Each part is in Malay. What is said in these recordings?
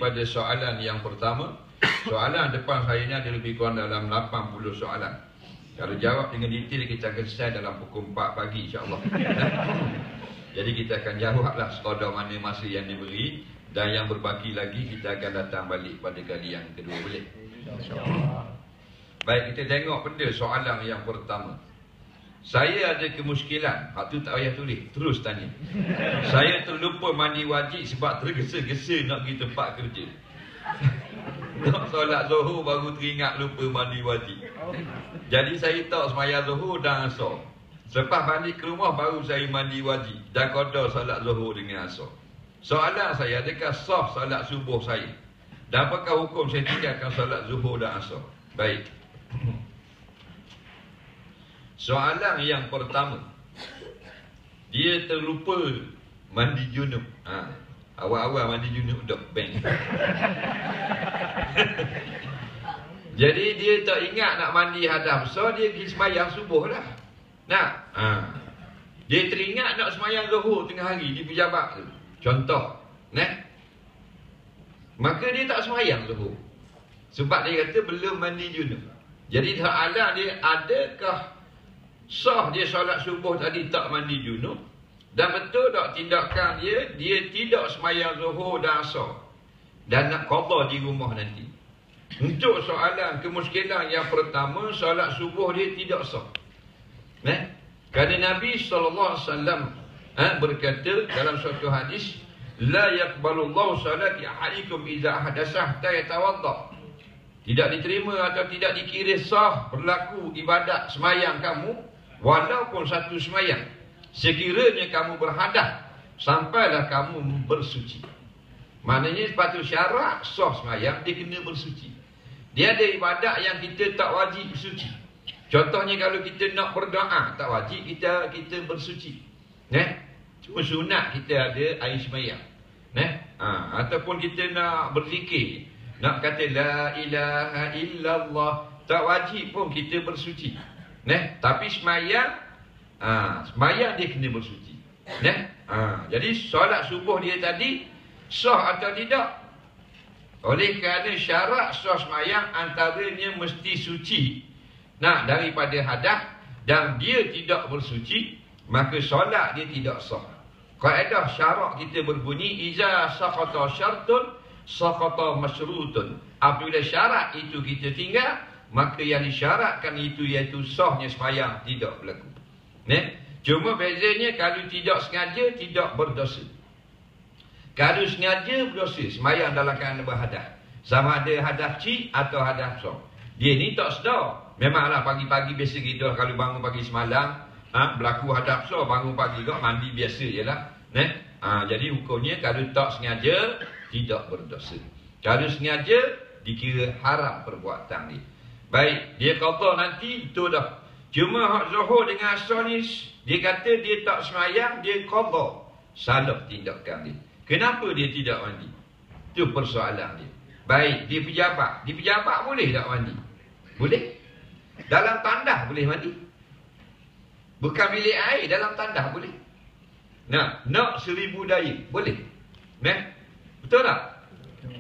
pada soalan yang pertama. Soalan depan saya ni ada lebih kurang dalam 80 soalan. Kalau jawab dengan detail kita akan selesai dalam pukul 4 pagi insya-Allah. Jadi kita akan jawablah sekadar mana masa yang diberi, dan yang berbaki lagi kita akan datang balik pada kali yang kedua, boleh? InsyaAllah. Baik, kita tengok pada soalan yang pertama. Saya ada kemuskilan. Hak tu tak payah tulis, terus tanya. Saya terlupa mandi wajib sebab tergesa-gesa nak pergi tempat kerja. Nak solat Zuhur baru teringat lupa mandi wajib. Jadi saya tak sembahyang Zuhur dan Asar. Selepas balik ke rumah baru saya mandi wajib dan qada solat Zuhur dengan Asar. Soalan saya, adakah sah solat subuh saya? Dan apakah hukum saya tinggalkan solat Zuhur dan Asar? Baik. Soalan yang pertama, dia terlupa mandi junub. Awal-awal mandi junub dah bang. Jadi dia tak ingat nak mandi hadap besar, dia pergi sembahyang subuh dah. Nak? Dia teringat nak sembahyang Zuhur tengah hari di pejabat tu. Contoh, maka dia tak sembahyang Zuhur. Sebab dia kata belum mandi junub. Jadi soalan dia, adakah sah dia solat subuh tadi tak mandi junub? Dan betul tak tindakan dia, dia tidak sembahyang Zuhur dan Asar dan nak qada di rumah nanti? Untuk soalan kemuskilan yang pertama, solat subuh dia tidak sah. Kerana Nabi SAW berkata dalam suatu hadis, la yaqbalullahu salati ahadikum idza ahdatsa hatta yatawadda. Tidak diterima atau tidak dikira sah berlaku ibadat semayang kamu walaupun satu semayang, sekiranya kamu berhadas sampailah kamu bersuci. Maknanya sepatut syarat sah semayang dia kena bersuci. Dia ada ibadat yang kita tak wajib bersuci. Contohnya kalau kita nak berdoa tak wajib kita bersuci. Cuma sunat kita ada air semayang. Ataupun kita nak berzikir, nak kata la ilaha illallah, tak wajib pun kita bersuci. Tapi semayang, semayang dia kena bersuci. Jadi solat subuh dia tadi sah atau tidak? Oleh kerana syarat sah semayang antaranya mesti suci daripada hadas, dan dia tidak bersuci, maka solat dia tidak sah. Kaedah syarat kita berbunyi, iza saqata syartun saqata masyrutun. Apabila syarat itu kita tinggal, maka yang disyaratkan itu iaitu sahnya sembahyang tidak berlaku. Cuma bezanya kalau tidak sengaja tidak berdosa. Kalau sengaja berdosa, sembahyang dalam keadaan berhadas. Sama ada hadas kecil atau hadas besar. Dia ni tak sedar. Memanglah pagi-pagi biasa kita kalau bangun pagi semalam, berlaku hadas besar, bangun pagi kau mandi biasa je lah. Jadi hukumnya kalau tak sengaja tidak berdosa. Kalau sengaja dikira haram perbuatan dia. Baik, dia qada nanti itu dah. Cuma hak Zuhur dengan Asar ni dia kata dia tak semayang, dia qada. Salah tindakan dia. Kenapa dia tidak mandi? Itu persoalan dia. Baik, dia pejabat. Di pejabat boleh tak mandi? Boleh. Dalam tandas boleh mandi. Bukan bilik air, dalam tandas boleh. Nak 1000 daya, boleh. Betul tak?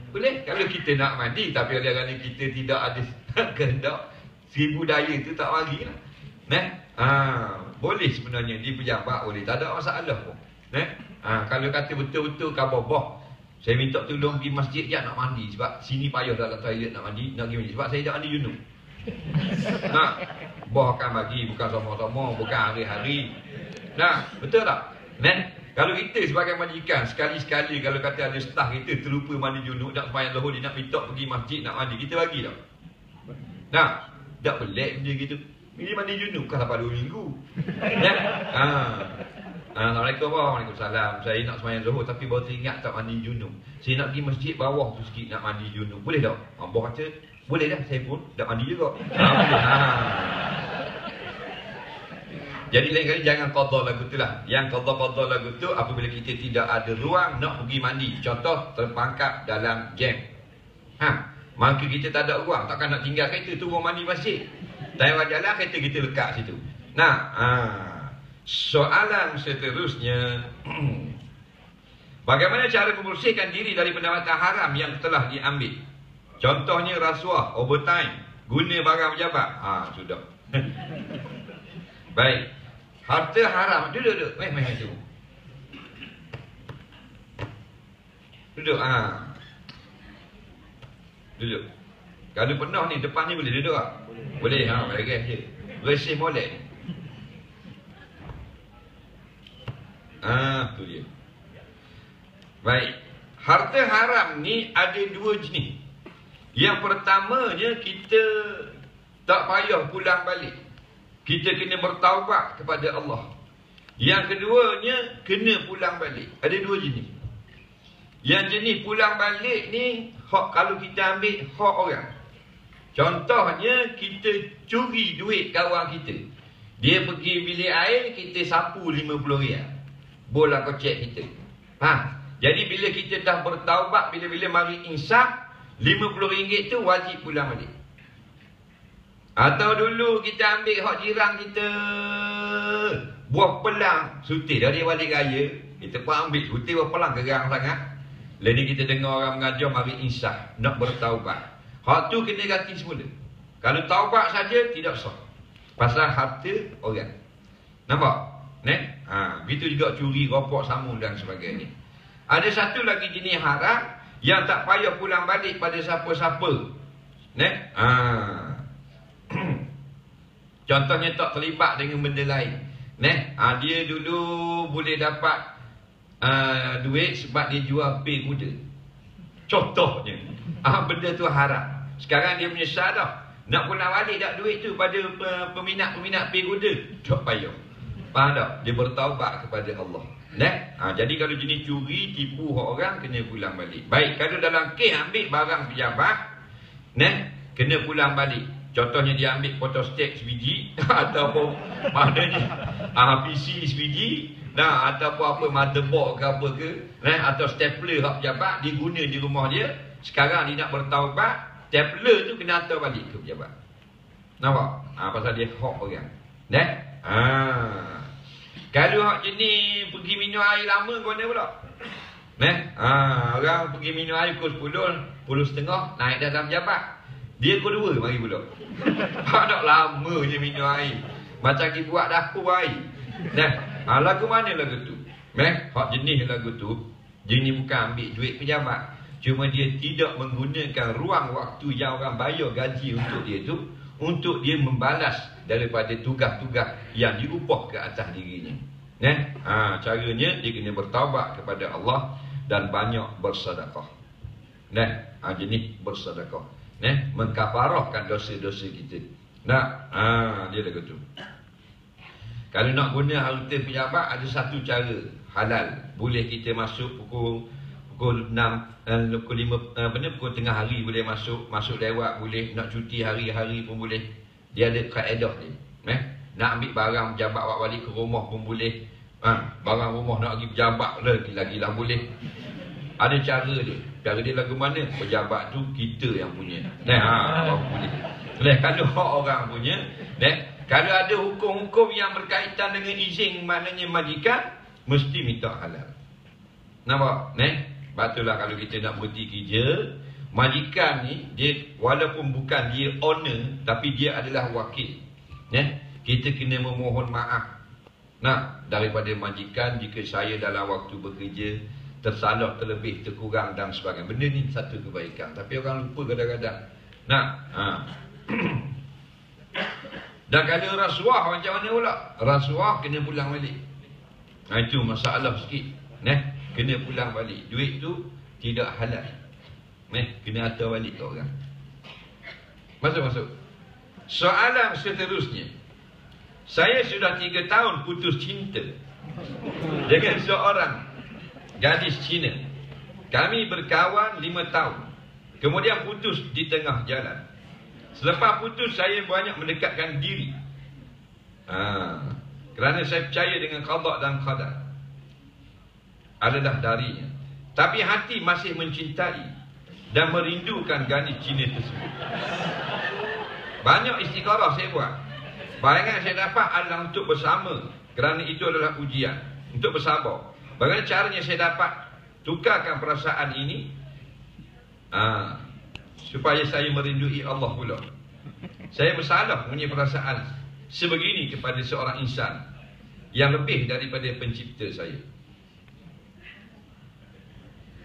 Boleh. Kalau kita nak mandi, tapi oleh-oleh kita tidak ada kehendak, 1000 daya tu tak mari lah. Boleh sebenarnya di pejabat boleh, tak ada masalah pun. Kalau kata betul-betul kababah, saya minta tolong pergi masjid je nak mandi, sebab sini payah dalam toilet nak mandi, nak pergi mandi, sebab saya tak mandi junub. Bah akan bagi, bukan sama-sama, bukan hari-hari. Betul tak? Kalau kita sebagai majikan, sekali-sekali kalau kata ada staf kita terlupa mandi junub, nak sembahyang Zuhur, dia nak minta pergi masjid nak mandi, kita bagi tak? Tak pelik benda gitu. Ini mandi junub kan lepas 2 minggu. Assalamualaikum warahmatullahi wabarakatuh. Saya nak sembahyang Zuhur tapi baru teringat tak mandi junub. Saya nak pergi masjid bawah tu sikit nak mandi junub. Boleh tak? Abah kata, boleh dah, saya pun dah mandi juga. Jadi lain kali jangan qada lagu tu lah. Yang qada lagu tu apabila kita tidak ada ruang nak pergi mandi. Contoh terpangkap dalam jam. Maka kita tak ada ruang, takkan nak tinggal kereta turun mandi masjid. Tayar jalan kereta kita lekat situ. Soalan seterusnya, Bagaimana cara membersihkan diri dari pendapatan haram yang telah diambil? Contohnya rasuah, overtime, guna barang pejabat. Sudah. Baik. Harta haram. Duduk. Mai tu. Duduk. Duduk. Kalau penuh ni, depan ni boleh duduk tak? Boleh. Beres je. Bersih molek. Tu dia. Baik. Harta haram ni ada dua jenis. Yang pertamanya, kita tak payah pulang balik. Kita kena bertaubat kepada Allah. Yang keduanya, kena pulang balik. Ada dua jenis. Yang jenis pulang balik ni, hak kalau kita ambil hak orang. Contohnya, kita curi duit kawan kita. Dia pergi bilik air, kita sapu RM50. Bola kocek kita. Jadi bila kita dah bertaubat, bila-bila mari insaf, RM50 tu wajib pulang balik. Atau dulu kita ambil hak jiran kita, buah pelang, suti dari balik raya, kita pun ambil suti buah pelang, gerang sangat. Lalu kita dengar orang mengajar mari insaf, nak bertaubat. Hak tu kena ganti semula. Kalau taubat saja tidak sah. Pasal harta orang. Nampak? Begitu juga curi, ropok, samun dan sebagainya. Ada satu lagi jenis haram yang tak payah pulang balik pada siapa-siapa. Contohnya tak terlibat dengan benda lain. Dia dulu boleh dapat duit sebab dia jual pay kuda. Contohnya. Benda tu haram. Sekarang dia menyesal dah. Nak pulang balik tak duit tu pada peminat-peminat pay kuda. Tak payah. Faham tak? Dia bertaubat kepada Allah. Jadi kalau jenis curi, tipu orang, kena pulang balik. Baik, kalau dalam kes ambil barang pejabat, kena pulang balik. Contohnya dia ambil photostat sebiji ataupun maknanya PC sebiji, ataupun apa motherboard ke apa ke, atau stapler hak pejabat dia guna di rumah dia. Sekarang dia nak bertaubat, stapler tu kena hantar balik ke pejabat. Nampak? Pasal dia hak orang. Kalau hak jenis pergi minum air lama kau mana pula? Orang pergi minum air pukul 10, 10.30 naik dalam pejabat. Dia pukul 2 mari pula. Tak lama je minum air. Macam kita buat dapur air. Lagu mana lagu tu? Hak jenis lagu tu, jenis bukan ambil duit pejabat. Cuma dia tidak menggunakan ruang waktu yang orang bayar gaji untuk dia tu, untuk dia membalas daripada tugas-tugas yang diupah ke atas dirinya. Caranya dia kena bertaubat kepada Allah dan banyak bersedekah. Jenis bersedekah. Mengkafarahkan dosa-dosa kita. Dia lagu tu. Kalau nak guna harta pejabat, ada satu cara halal. Boleh kita masuk pukul 6, pukul 5, pukul tengah hari boleh masuk lewat boleh, nak cuti hari-hari pun boleh. Dia ada kaedah dia. Nak ambil barang pejabat awak balik ke rumah pun boleh. Barang rumah nak pergi pejabat lagi lah boleh. Ada cara dia. Cara dia lagu mana? Pejabat tu kita yang punya. Baru boleh. Kalau hak orang punya, kalau ada hukum-hukum yang berkaitan dengan izin maknanya majikan, mesti minta halal. Nampak? Betullah kalau kita nak berhenti kerja, majikan ni dia walaupun bukan dia owner, tapi dia adalah wakil. Kita kena memohon maaf daripada majikan jika saya dalam waktu bekerja tersalah, terlebih, terkurang dan sebagainya. Benda ni satu kebaikan, tapi orang lupa kadang-kadang. Dan kalau rasuah macam mana pula? Rasuah kena pulang balik. Itu masalah sikit. Kena pulang balik. Duit tu tidak halal. Kena hantar balik ke orang. Masuk. Soalan seterusnya. Saya sudah 3 tahun putus cinta dengan seorang gadis Cina. Kami berkawan 5 tahun. Kemudian putus di tengah jalan. Selepas putus saya banyak mendekatkan diri. Kerana saya percaya dengan qada dan qadar adalah darinya. Tapi hati masih mencintai dan merindukan gadis Cina tersebut. Banyak istikharah saya buat. Bayangan saya dapat adalah untuk bersama, kerana itu adalah ujian. Untuk bersabar. Bagaimana caranya saya dapat tukarkan perasaan ini supaya saya merindui Allah pula. Saya bersalah punya perasaan sebegini kepada seorang insan yang lebih daripada pencipta saya.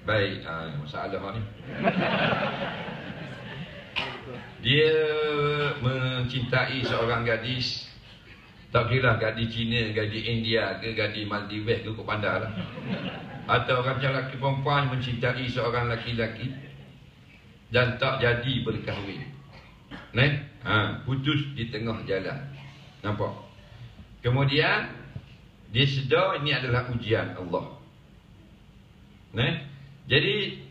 Baik, masalah ni. Dia mencintai seorang gadis, tak kira gadis Cina, gadis India ke gadis Maldives ke pandai lah. Atau macam lelaki perempuan mencintai seorang laki-laki dan tak jadi berkahwin. Putus di tengah jalan. Nampak? Kemudian dia sedar ini adalah ujian Allah. Jadi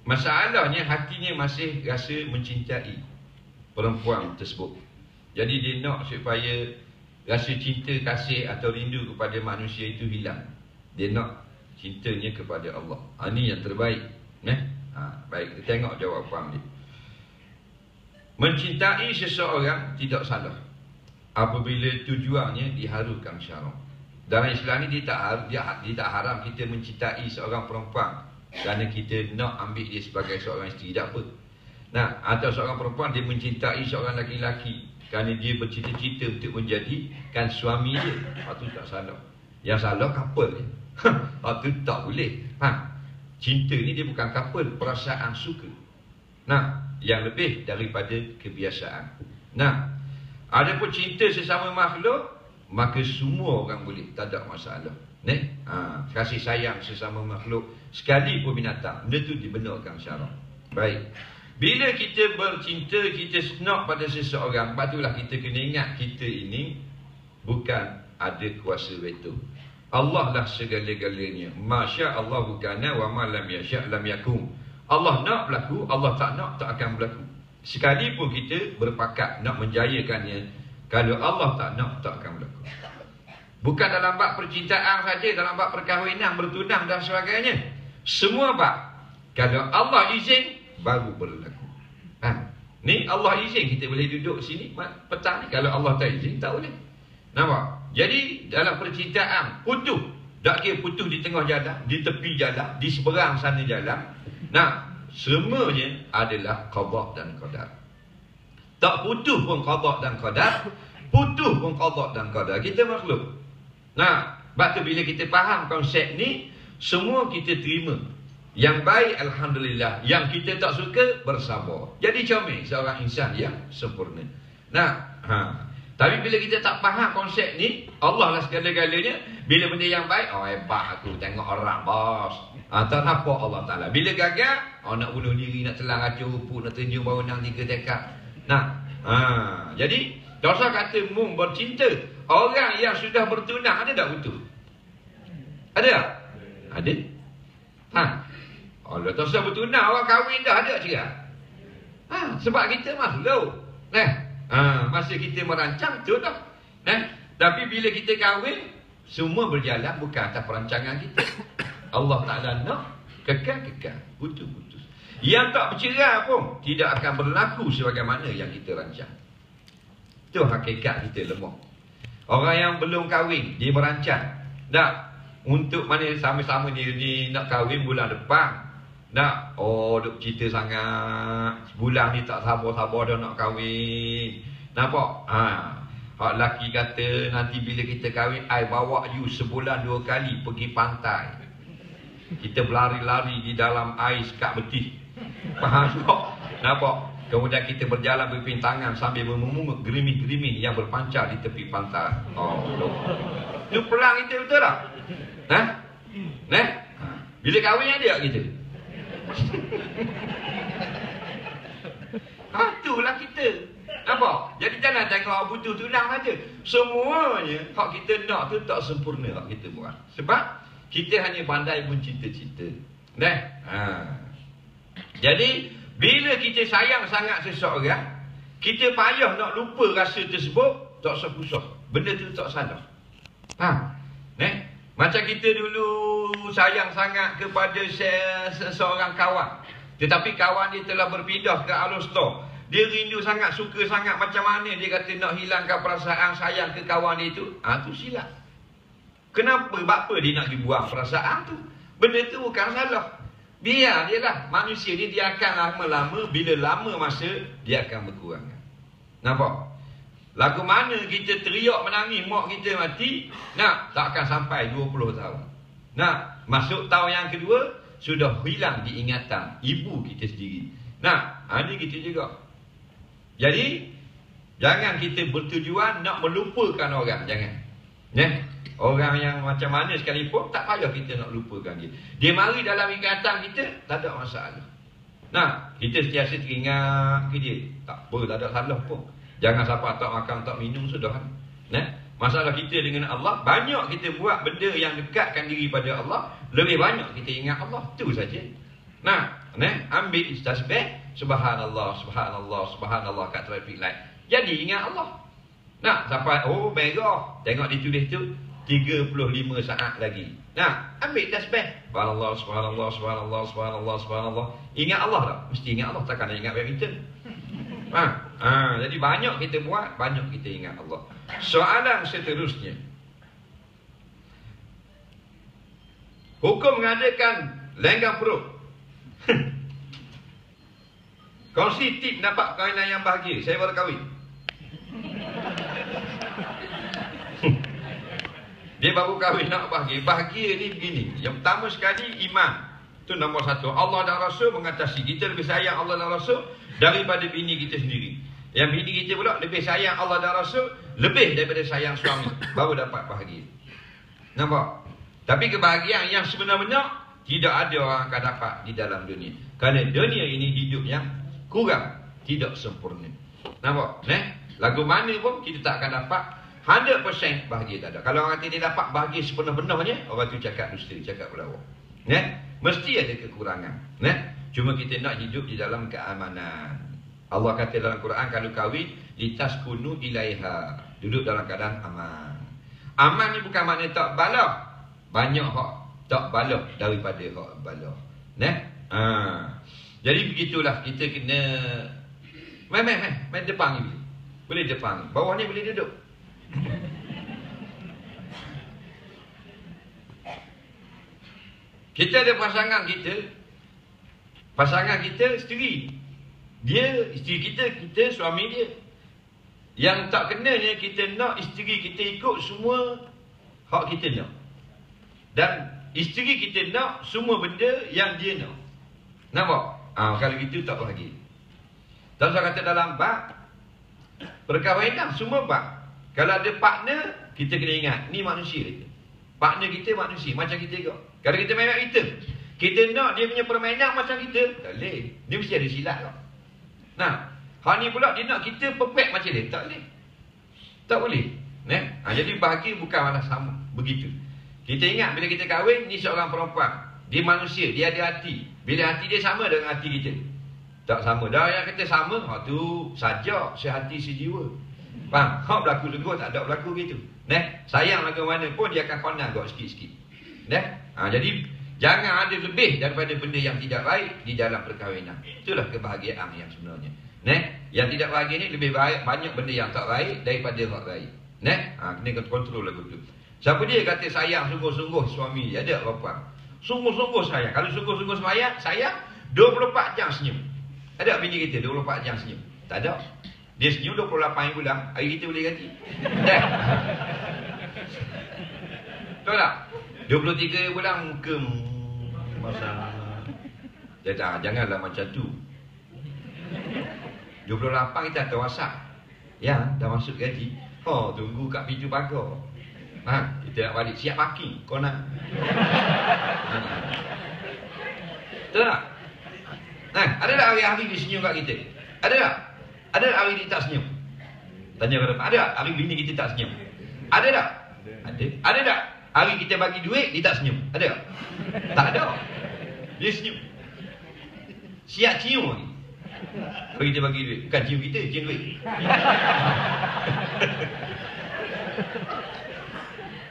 masalahnya hatinya masih rasa mencintai perempuan tersebut. Jadi dia nak supaya rasa cinta, kasih atau rindu kepada manusia itu hilang. Dia nak cintanya kepada Allah. Ini yang terbaik. Baik, kita tengok jawapan dia. Mencintai seseorang tidak salah apabila tujuannya diharukan syarak. Dalam Islam ni dia tak haram kita mencintai seorang perempuan kerana kita nak ambil dia sebagai seorang isteri, tak apa. Atau seorang perempuan dia mencintai seorang laki-laki kerana dia bercita-cita untuk menjadikan suami dia. Itu tak salah. Yang salah couple ni. Itu tak boleh. Cinta ni dia bukan couple, perasaan suka. Yang lebih daripada kebiasaan. Adapun cinta sesama makhluk, maka semua orang boleh, tak ada masalah. Kasih sayang sesama makhluk, sekalipun binatang, benda tu dibenarkan syarak. Baik. Bila kita bercinta, kita senang pada seseorang, sebab itulah kita kena ingat kita ini bukan ada kuasa veto. Allah lah segala-galanya. Masya Allah bukana wa ma lam yasha' lam yakun. Allah nak berlaku, Allah tak nak, tak akan berlaku. Sekalipun kita berpakat nak menjayakannya, kalau Allah tak nak, tak akan berlaku. Bukan dalam bab percintaan saja, dalam bab perkahwinan, bertunang dan sebagainya. Semua bab, kalau Allah izin, baru berlaku. Ni Allah izin kita boleh duduk sini petang ni. Kalau Allah tak izin, tak boleh. Nampak? Jadi dalam percintaan, putus. Tak kira putus di tengah jalan, di tepi jalan, di seberang sana jalan. Semuanya adalah qada dan qadar. Tak putus pun qada dan qadar, putus pun qada dan qadar. Kita makhluk. Sebab tu bila kita faham konsep ni, semua kita terima. Yang baik alhamdulillah, yang kita tak suka bersabar. Jadi comel seorang insan yang sempurna. Tapi bila kita tak faham konsep ni, Allah lah segala-galanya. Bila benda yang baik, hebat aku tengok orang bos. Tak nampak Allah Ta'ala. Bila gagal, nak bunuh diri, nak telang racun rupuk, nak terjun bawah 3 tekad. Jadi tak usah kata mung bercinta. Orang yang sudah bertunang ada tak putus? Ada tak? Ada. Allah tak usah bertunang, orang kahwin dah ada cerah. Sebab kita makhluk. Masa kita merancang tu dah. Tapi bila kita kahwin, semua berjalan bukan atas perancangan kita. Allah Ta'ala nak kekal-kekal, putus-putus. Yang tak bercerai pun tidak akan berlaku sebagaimana yang kita rancang. Itu hakikat kita lemah. Orang yang belum kahwin, dia merancang. Untuk mana sama-sama ni nak kahwin bulan depan. Duk cerita sangat. Bulan ni tak sabar-sabar dah nak kahwin. Nampak? Hak lelaki kata nanti bila kita kahwin, I bawa you sebulan 2 kali pergi pantai. Kita berlari-lari di dalam air sekat betih. Faham tak? Nampak? Kemudian kita berjalan berpindah tangan sambil memungut gerimin-gerimin yang berpancar di tepi pantai. Itu pelang kita betul tak? Bila kahwin ada tak kita? Itulah kita. Nampak? Jadi jangan tengok butuh tunang saja. Semuanya hak kita nak tu tak sempurna hak kita buat. Sebab kita hanya pandai mencinta-cinta. Jadi bila kita sayang sangat seseorang, kita payah nak lupa rasa tersebut, tak susah. Benda tu tak salah. Macam kita dulu sayang sangat kepada seseorang kawan, tetapi kawan dia telah berpindah ke Alostor. Dia rindu sangat, suka sangat, macam mana dia kata nak hilangkan perasaan sayang ke kawan dia itu? Itu silap. Kenapa? Apa dia nak dibuang perasaan tu? Benda tu bukan salah. Biar dia lah. Manusia ni dia akan lama-lama, bila lama masa, dia akan berkurang. Nampak? Lagu mana kita teriak menangis, mak kita mati, tak akan sampai 20 tahun. Masuk tahun yang kedua, sudah hilang diingatan ibu kita sendiri. Ini kita juga. Jadi, jangan kita bertujuan nak melupakan orang. Jangan. Orang yang macam mana sekalipun, tak payah kita nak lupakan dia. Dia mari dalam ingatan kita, tak ada masalah. Kita sentiasa teringat ke dia. Tak apa, tak ada salah pun. Jangan siapa tak makan, tak minum, sudah. Masalah kita dengan Allah, banyak kita buat benda yang dekatkan diri pada Allah, lebih banyak kita ingat Allah. Itu saja. Ambil tasbih, subhanallah, subhanallah, subhanallah kat traffic light. Jadi ingat Allah. Sampai, merah. Tengok ditulis tu, 35 saat lagi. Ambil tasbih. Subhanallah, subhanallah, subhanallah, subhanallah, subhanallah. Ingat Allah tak? Mesti ingat Allah. Takkan nak ingat badminton. Jadi banyak kita buat, banyak kita ingat Allah. Soalan seterusnya. Hukum mengadakan lenggang perut. Kongsi tip dapat kawinan yang bahagia. Saya baru kahwin. Dia baru kahwin nak bahagia. Bahagia ni begini. Yang pertama sekali iman. Itu nombor satu. Allah dan Rasul mengatasi. Kita lebih sayang Allah dan Rasul daripada bini kita sendiri. Yang bini kita pula lebih sayang Allah dan Rasul lebih daripada sayang suami. Baru dapat bahagia. Nampak? Tapi kebahagiaan yang sebenar-benar tidak ada orang akan dapat di dalam dunia. Kerana dunia ini hidup yang kurang, tidak sempurna. Nampak? Lagu mana pun kita tak akan dapat 100% bahagia, tak ada. Kalau orang tidak dapat bahagia sepenuh-penuhnya, orang tu cakap dusta, cakap pelawak. Mesti ada kekurangan. Cuma kita nak hidup di dalam keamanan. Allah kata dalam Quran, kalau kahwin, litaskunu ilaiha, duduk dalam keadaan aman. Aman ni bukan makna tak balah. Banyak hak tak balah daripada hak balah. Jadi begitulah, kita kena main depan ni. Boleh depan. Bawah ni boleh duduk. Kita ada pasangan kita isteri. Dia isteri kita suami dia. Yang tak kenanya kita nak isteri kita ikut semua hak kita nak. Dan isteri kita nak semua benda yang dia nak. Nampak? Kalau gitu tak bahagia. Dan saya kata dalam bab perkahwinan, semua bab. Kalau ada partner, kita kena ingat, ni manusia kita. Partner kita manusia, macam kita juga. Kalau kita main kita nak dia punya permainan macam kita, tak boleh. Dia mesti ada silap tau. Hal ni pula dia nak kita perfect macam dia, tak boleh. Tak boleh. Jadi bahagia bukan malah sama, begitu. Kita ingat bila kita kahwin, ni seorang perempuan. Dia manusia, dia ada hati. Bila hati dia sama dengan hati kita, tak sama. Dah yang kata sama, tu sajak, sehati sejiwa. Faham? Hak berlaku legur, tak ada berlaku gitu. Sayang lagu mana pun dia akan konan kau sikit-sikit. Jadi jangan ada lebih daripada benda yang tidak baik di dalam perkahwinan. Itulah kebahagiaan yang sebenarnya. Yang tidak bahagia ni lebih baik, banyak benda yang tak baik daripada hak baik. Kena kontrol lagu tu. Siapa dia kata sayang sungguh-sungguh suami, ada perempuan. Sungguh-sungguh sayang. Kalau sungguh-sungguh sayang 24 jam senyum. Ada bini kita 24 jam senyum? Tak ada. Dia senyum 28 bulan, hari kita boleh ganti. Tahu tak? 23 bulan muka masalah. Janganlah macam tu. 28 kita hantar WhatsApp. Ya, dah masuk gaji. Tunggu kat pintu pagar. Kita nak balik, siap parking. Kau nak? Tahu tak? Ada tak hari-hari dia senyum kat kita? Ada tak? Ada tak hari dia tak senyum? Tanya pada ada tak hari bini kita tak senyum? Ada tak? Ada. Ada tak hari kita bagi duit dia tak senyum? Ada tak? Tak ada. Dia senyum. Siap cium lagi. Kalau kita bagi duit, bukan cium kita, cium duit.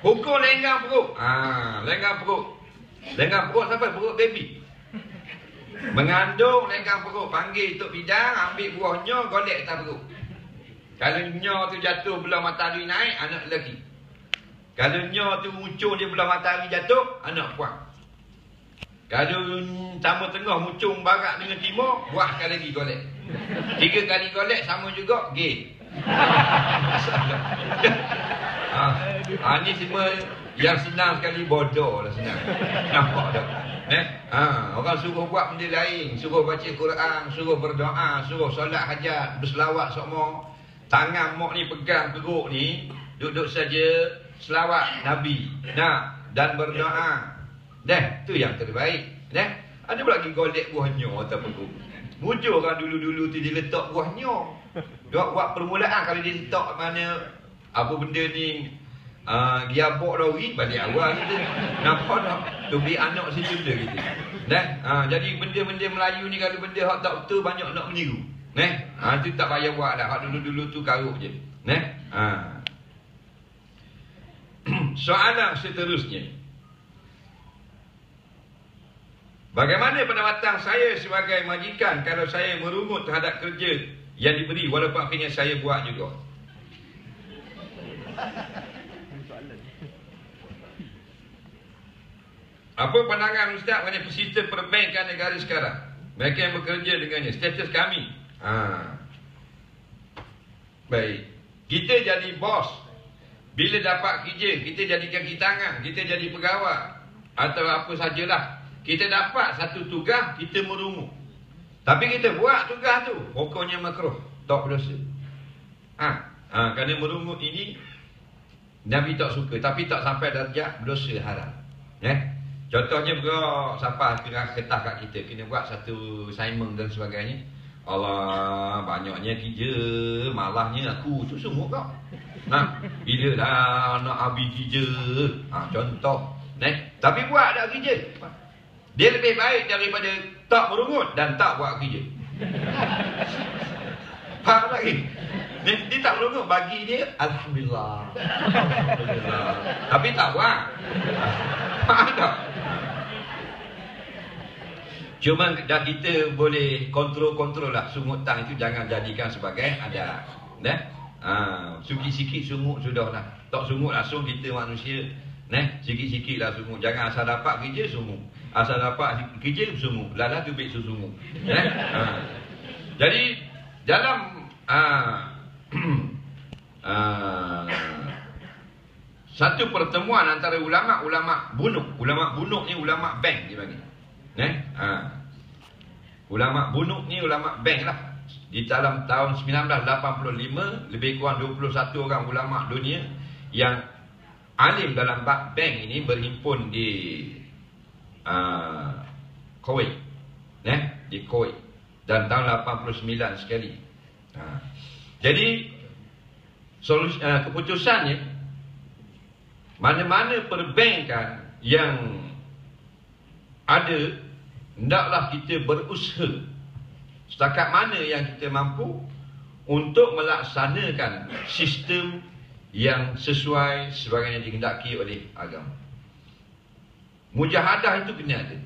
Hukum lenggang perut. Lenggang perut. Lenggang perut sampai perut baby. Mengandung lenggang perut, panggil tok bidang, ambil buahnya, golek atas perut. Kalau nya tu jatuh belah matahari naik, anak lelaki. Kalau nya tu muncul dia belah matahari jatuh, anak puan. Kalau sama tengah muncung barat dengan timur, buatkan lagi golek. 3 kali golek sama juga, gay. Ni semua yang senang sekali, bodoh lah senang. Nampak tak? Orang suruh buat benda lain, suruh baca Quran, suruh berdoa, suruh solat hajat, berselawat semua. Tangan mak ni pegang perut ni, duduk saja selawat Nabi. Dan berdoa. Tu yang terbaik. Ada pula lagi golek buah nyor atau perut. Mujur kan dulu-dulu tu dia letak buah nyor. Dia buat permulaan kalau dia letak mana apa benda ni giabok lori balik awal kita. Nampak tak? Tubi anak situ dia gitu. Jadi benda-benda Melayu ni kalau benda hak tak betul banyak nak meniru. Tu tak payah buat dah. Hak dulu-dulu tu karuk je. Soalan seterusnya. Bagaimana pendapatan saya sebagai majikan kalau saya merungut terhadap kerja yang diberi walaupun akhirnya saya buat juga? Apa pandangan Ustaz mengenai sistem perbankan negara sekarang? Mereka yang bekerja dengannya, status kami. Baik. Kita jadi bos. Bila dapat kerja, kita jadi kaki tangan, kita jadi pegawai atau apa sajalah. Kita dapat satu tugas, kita merungut. Tapi kita buat tugas tu, hukumnya makruh, tak berdosa. Kerana merungut ini Nabi tak suka, tapi tak sampai darjah berdosa haram. Contohnya sampai kertas kat kita, kena buat satu assignment dan sebagainya. Allah, banyaknya kerja, malahnya aku tu semua kau. Bila dah nak habis kerja, contoh. Tapi buat dah kerja. Dia lebih baik daripada tak merungut dan tak buat kerja. Faham lagi? Dia tak merungut, bagi dia Alhamdulillah. Alhamdulillah. Tapi tak buat. Faham tak? Cuma dah kita boleh kontrol lah sungutan itu, jangan jadikan sebagai adat. Sikit-sikit sungut sudah lah. Tak sungut langsung kita manusia. Sikit-sikit lah sungut. Jangan asal dapat kerja sungut. Asal dapat kerja sungut. Lala tu baik sungut. Jadi dalam satu pertemuan antara ulama bunuk. Ulama bunuk ni ulama bank dia panggil. Ulama bunuk ni ulama bank lah. Di dalam tahun 1985 lebih kurang 21 orang ulama dunia yang alim dalam bab bank ini berhimpun di Kuwait. Di Kuwait. Dan tahun 89 sekali. Jadi keputusannya, mana-mana perbankan yang ada, hendaklah kita berusaha setakat mana yang kita mampu untuk melaksanakan sistem yang sesuai sebagaimana dikehendaki oleh agama. Mujahadah itu kena ada.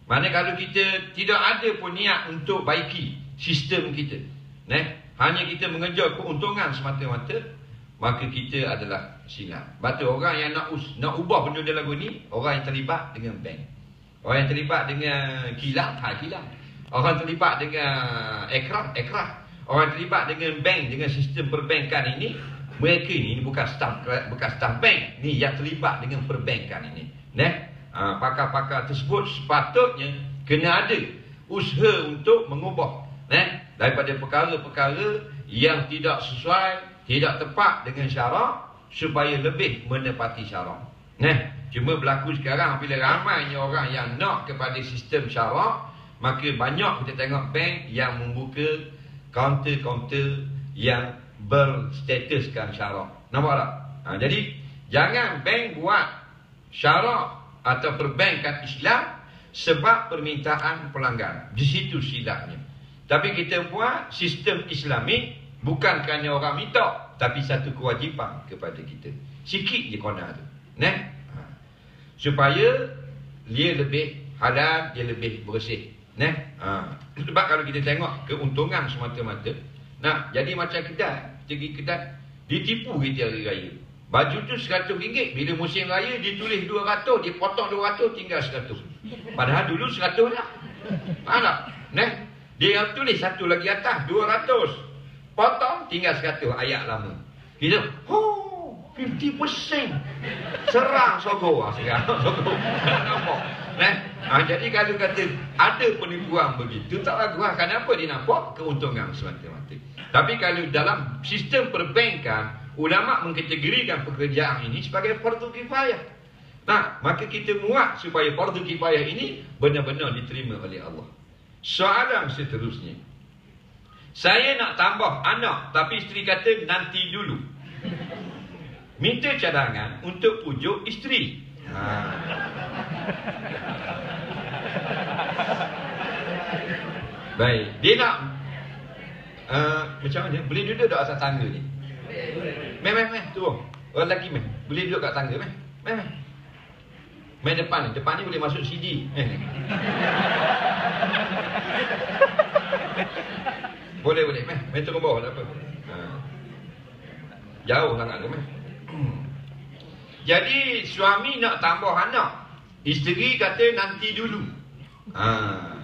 Mana kalau kita tidak ada pun niat untuk baiki sistem kita, hanya kita mengejar keuntungan semata-mata, maka kita adalah silap. Betul, orang yang nak ubah benda dalam lagu ni, orang yang terlibat dengan bank. Orang yang terlibat dengan kilang, kilang. Orang terlibat dengan ekrah. Orang terlibat dengan bank, dengan sistem perbankan ini, mereka ini bukan staf bank, ni yang terlibat dengan perbankan ini. Pakar-pakar tersebut sepatutnya kena ada usaha untuk mengubah daripada perkara-perkara yang tidak sesuai, tidak tepat dengan syarak, supaya lebih menepati syarak. Cuma berlaku sekarang bila ramainya orang yang nak kepada sistem syarak, maka banyak kita tengok bank yang membuka kaunter-kaunter yang berstatuskan syarak. Nampak tak? Jadi jangan bank buat syarak atau perbankan Islam sebab permintaan pelanggan. Di situ silapnya. Tapi kita buat sistem Islamik bukan kerana orang minta, tapi satu kewajipan kepada kita. Sikit je kona tu. Supaya dia lebih halal, dia lebih bersih. Sebab kalau kita tengok keuntungan semata-mata, jadi macam kedai, pergi kedai, ditipu kita hari raya. Baju tu RM100, bila musim raya dia tulis 200, dia potong 200, tinggal 100. Padahal dulu 100 lah. Faham tak? Dia yang tulis satu lagi atas 200. Potong tinggal 100 ayat lama. Kita 50%. Serang Sogo sekarang. Sogo. Nampak. Jadi kalau kata ada penipuan begitu, tak ragu lah. Kenapa dia nampak keuntungan semata-mata. Tapi kalau dalam sistem perbankan, ulama mengkategorikan pekerjaan ini sebagai fardu kifayah. Maka kita muat supaya fardu kifayah ini benar-benar diterima oleh Allah. Soalan seterusnya, saya nak tambah anak, tapi isteri kata nanti dulu. Minta cadangan untuk pujuk isteri. Baik, dia nak macam mana? Boleh duduk kat atas tangga ni? Meh, turun. Orang lelaki meh. Boleh duduk kat tangga meh. Meh depan ni. Depan ni boleh masuk CD. Boleh. Meh turun bawah tak apa. Jauh sangat ke meh. Jadi suami nak tambah anak, isteri kata nanti dulu.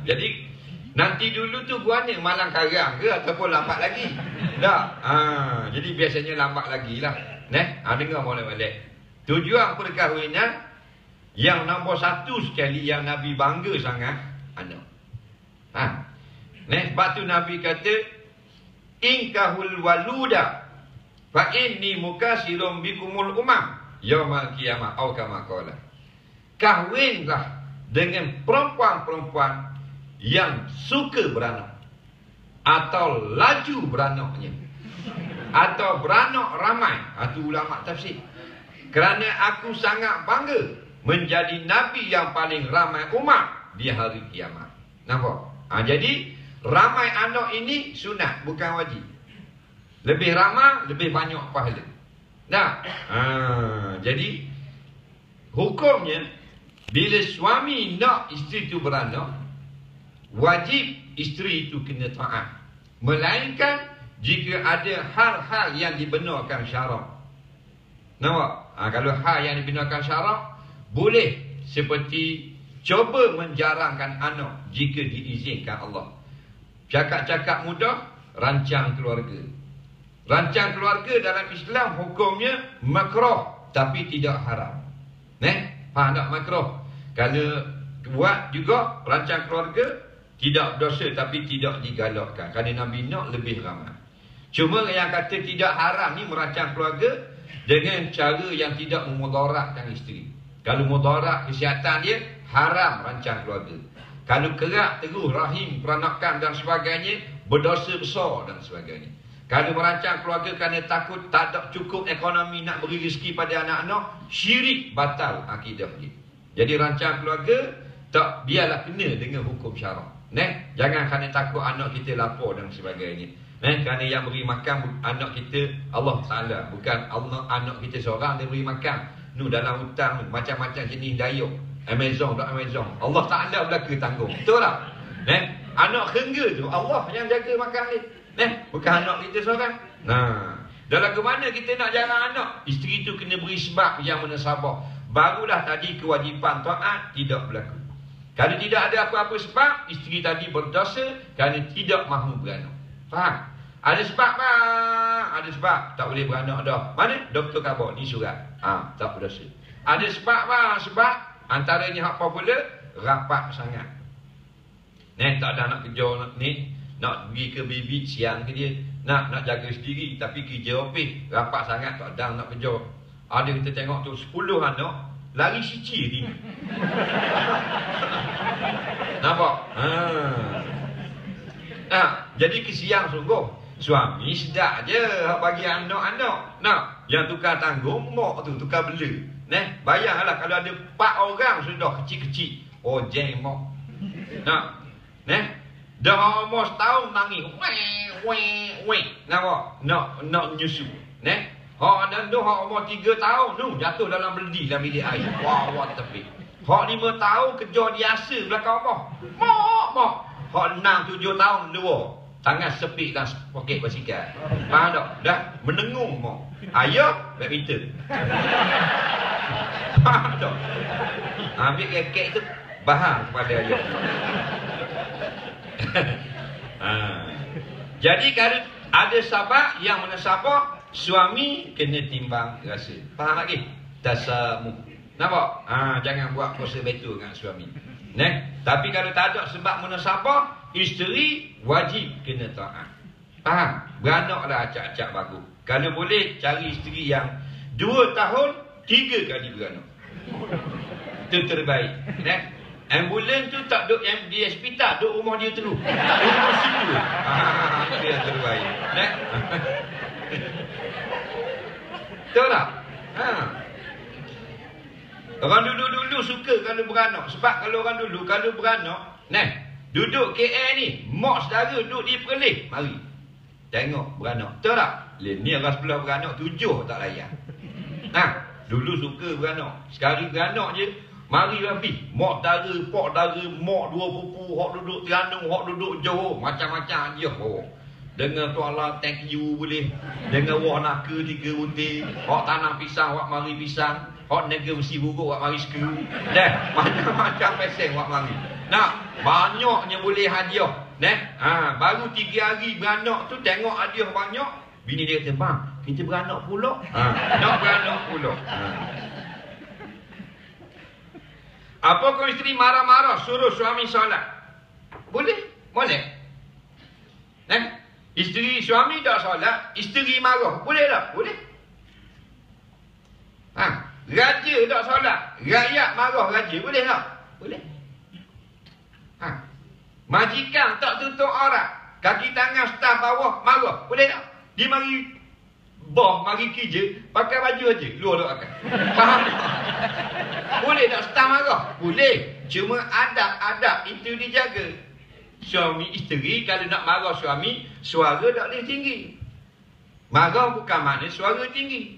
Jadi nanti dulu tu guanya malang karang ke ataupun lambat lagi? Tak. Jadi biasanya lambat lagi lah. Dengar molek-molek. Tujuan perkahwinan yang nombor 1 sekali yang Nabi bangga sangat, anak. Sebab tu Nabi kata, inkahul waluda fa inni mukasirun bikumul umam yaumal qiyamah atau kama qala. Kahwinlah dengan perempuan-perempuan yang suka beranak atau laju beranaknya atau beranak ramai. Itu ulama tafsir. Kerana aku sangat bangga menjadi Nabi yang paling ramai umat di hari kiamat. Nampak? Jadi ramai anak ini sunat, bukan wajib. Lebih ramai, lebih banyak pahala. Jadi hukumnya, bila suami nak isteri itu beranak, wajib isteri itu kena taat. Melainkan jika ada hal-hal yang dibenarkan syarak. Nampak? Kalau hal yang dibenarkan syarak, boleh seperti cuba menjarangkan anak jika diizinkan Allah. Cakap-cakap mudah, rancang keluarga. Rancang keluarga dalam Islam hukumnya makruh tapi tidak haram. Faham tak makruh? Kalau buat juga rancang keluarga tidak dosa tapi tidak digalakkan. Kerana Nabi nak lebih ramai. Cuma yang kata tidak haram ni merancang keluarga dengan cara yang tidak memudaratkan isteri. Kalau mudarat kesihatan dia, haram rancang keluarga. Kalau kerak terus rahim, peranakan dan sebagainya, berdosa besar dan sebagainya. Kalau merancang keluarga kerana takut tak ada cukup ekonomi nak beri rezeki pada anak-anak, syirik, batal akidah dia. Jadi rancang keluarga tak, biarlah kena dengan hukum syarak. Jangan kerana takut anak kita lapar dan sebagainya. Kerana yang beri makan anak kita Allah Ta'ala, bukan Allah anak kita seorang dia beri makan. Dalam hutang macam-macam jenis dayuk, Amazon tak Amazon, Allah Ta'ala belaka tanggung. Betul tak? Anak kengga tu Allah yang jaga makan dia. Bukan anak kita seorang. Dalam ke mana kita nak jarang anak, isteri tu kena beri sebab yang menasabah. Barulah tadi kewajipan taat tidak berlaku. Kalau tidak ada apa-apa sebab, isteri tadi berdosa kerana tidak mahu beranak. Faham? Ada sebab bang, ada sebab tak boleh beranak dah. Mana? Doktor khabar ni surat. Tak berdosa. Ada sebab bang, sebab antaranya hak popular, rapat sangat. Tak ada nak kerja nak pergi ke bibi siang ke dia. Nak jaga sendiri tapi kerja opis, rapat sangat tak ada nak kerja. Ada kita tengok tu 10 anak lari sici ni. Nampak? Jadi kesian sungguh. Suami sedap je bagi anak-anak. Yang tukar tanggung mak tu, tukar bela. Bayanglah kalau ada 4 orang sudah kecil-kecil. Jeng mak. Dah umur setahun nangis. Weh. Nampak? Nak nyusu. Hak umur 3 tahun tu jatuh dalam beldi dalam bilik air. Wah tepi. Hak 5 tahun kejar biasa belakang rumah. Mak. Hak 6 7 tahun luar. Tangan sepik dan poket basikal. Faham tak? Dah menengung mak. Ayah badminton. Faham tak? Ambil raket tu bahang kepada ayah. Jadi kalau ada sahabat yang menasabah, suami kena timbang rasa. Faham lagi? Tasamu. Nampak? Jangan buat kuasa betul dengan suami. Tapi kalau tak ada sebab menasabah, isteri wajib kena taat. Faham? Beranaklah acak-acak bagus. Kalau boleh cari isteri yang 2 tahun 3 kali beranak. Itu terbaik. Ambulan tu tak duduk di hospital, duduk rumah dia terus. Rumah situ. Itu yang terbaik. Tahu tak? Orang dulu-dulu suka kalau beranak. Sebab kalau orang dulu, kalau beranak, duduk KL ni, mak saudara duduk di Perlis. Mari. Tengok beranak. Tahu tak? Ni orang sebelah beranak, 7 tak layan. Dulu suka beranak. Sekarang beranak je, mari habis. Mak dara, pak dara, mak 2 pupu, hak duduk Terengganu, hak duduk Johor. Macam-macam je. Dengan tuala thank you boleh. Dengan wak naka 3 butir. Hak tanam pisang, wak mari pisang. Hak negara besi buruk, wak mari skru. Macam-macam pesen wak mari. Banyaknya boleh hadiah. Baru 3 hari beranak tu, tengok hadiah banyak. Bini dia kata, bang, kita beranak pula. Nak beranak pula. Apa kau isteri marah-marah suruh suami solat? Boleh? Boleh? Isteri suami tak solat, isteri marah. Boleh tak? Boleh? Raja tak solat, rakyat marah raja. Boleh tak? Boleh? Majikan tak tutup aurat, kaki tangan staf bawah marah. Boleh tak? Dia mari mari kerja, pakai baju aja, luar doakan. Faham? Boleh tak staf marah? Boleh. Cuma adab-adab itu dijaga. Suami isteri kalau nak marah suami, suara tak boleh tinggi. Marah bukan makna suara tinggi.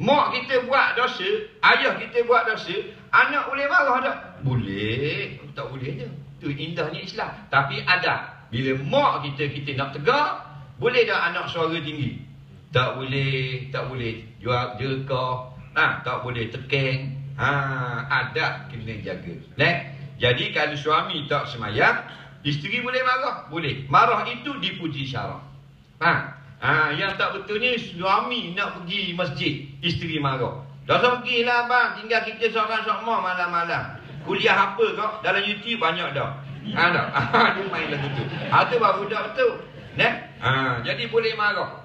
Mak kita buat dosa, ayah kita buat dosa, anak boleh marah tak? Boleh. Tak boleh je. Itu indahnya Islam. Tapi adab. Bila mak kita nak tegar, boleh tak anak suara tinggi? Tak boleh, tak boleh. Jual jerkah, tak boleh tekan. Adab kena jaga. Jadi kalau suami tak semayang, isteri boleh marah? Boleh. Marah itu dipuji syarak. Yang tak betulnya suami nak pergi masjid, isteri marah. Dah pergilah bang, tinggal kita seorang-seorang malam-malam. Kuliah apa kau? Dalam YouTube banyak dah. Dia main lagu tu. Itu baru dah betul. Jadi boleh marah.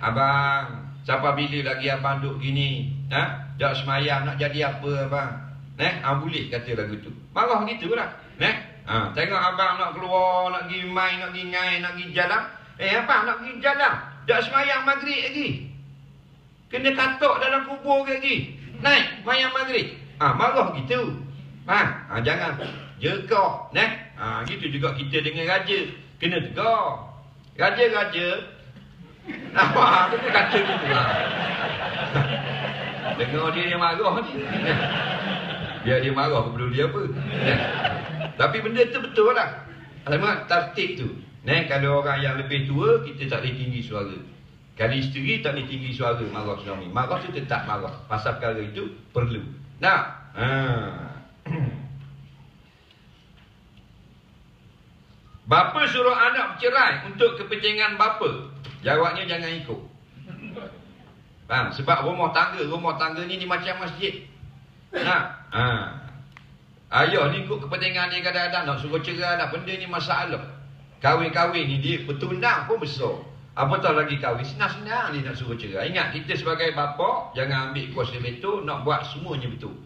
Abang, siapa bila lagi abang duduk gini? Tak semayang nak jadi apa abang? Boleh kata lagu tu. Marah gitu lah. Tengok abang nak keluar, nak pergi main, nak pergi ngai, nak pergi jalan. Abang nak pergi jalan, tak semayang maghrib lagi. Kena katok dalam kubur lagi. Naik mayang maghrib. Marah gitu. Jangan jerkah. Gitu juga kita dengan raja. Kena tegar. Raja-raja kena kata gitu lah. Dengar dia marah ni. Biar dia marah, aku peduli apa. Tapi benda tu betul lah. Alamak, tertib tu. Kalau orang yang lebih tua, kita tak boleh tinggi suara. Kalau isteri tak boleh tinggi suara marah suami. Marah tu tetap marah. Pasal perkara itu perlu. Bapa suruh anak bercerai untuk kepentingan bapa. Jawabnya jangan ikut. Sebab rumah tangga ni macam masjid. Ayah ni ikut kepentingan dia kadang-kadang nak suruh cerai lah. Benda ni masalah. Kahwin-kahwin ni dia bertunang pun besar. Apatah lagi kahwin, senang-senang dia nak suruh cerai. Ingat, kita sebagai bapa jangan ambil kuasa betul, nak buat semuanya betul.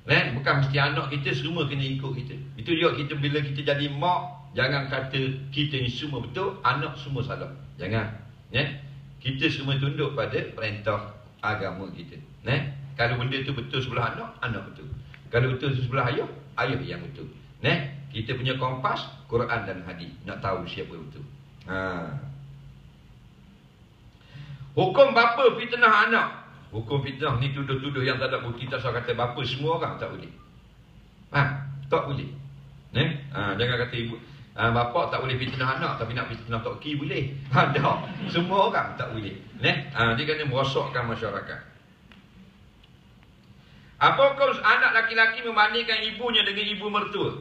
Bukan mesti anak kita semua kena ikut kita. Itu juga kita bila kita jadi mak, jangan kata kita ni semua betul, anak semua salah. Jangan. Kita semua tunduk pada perintah agama kita. Kalau benda tu betul sebelah anak, anak betul. Kalau betul sebelah ayah, ayah yang betul. Kita punya kompas, Quran dan hadis. Nak tahu siapa betul. Hukum bapa fitnah anak. Hukum fitnah ni tuduh-tuduh yang tak ada bukti. Tak usah kata bapa, semua orang tak boleh. Tak boleh. Jangan kata ibu, bapa tak boleh fitnah anak, tapi nak fitnah Tok Ki boleh. Tak. Semua orang tak boleh. Dia kena merosakkan masyarakat. Apa hukum anak laki-laki membandingkan ibunya dengan ibu mertua?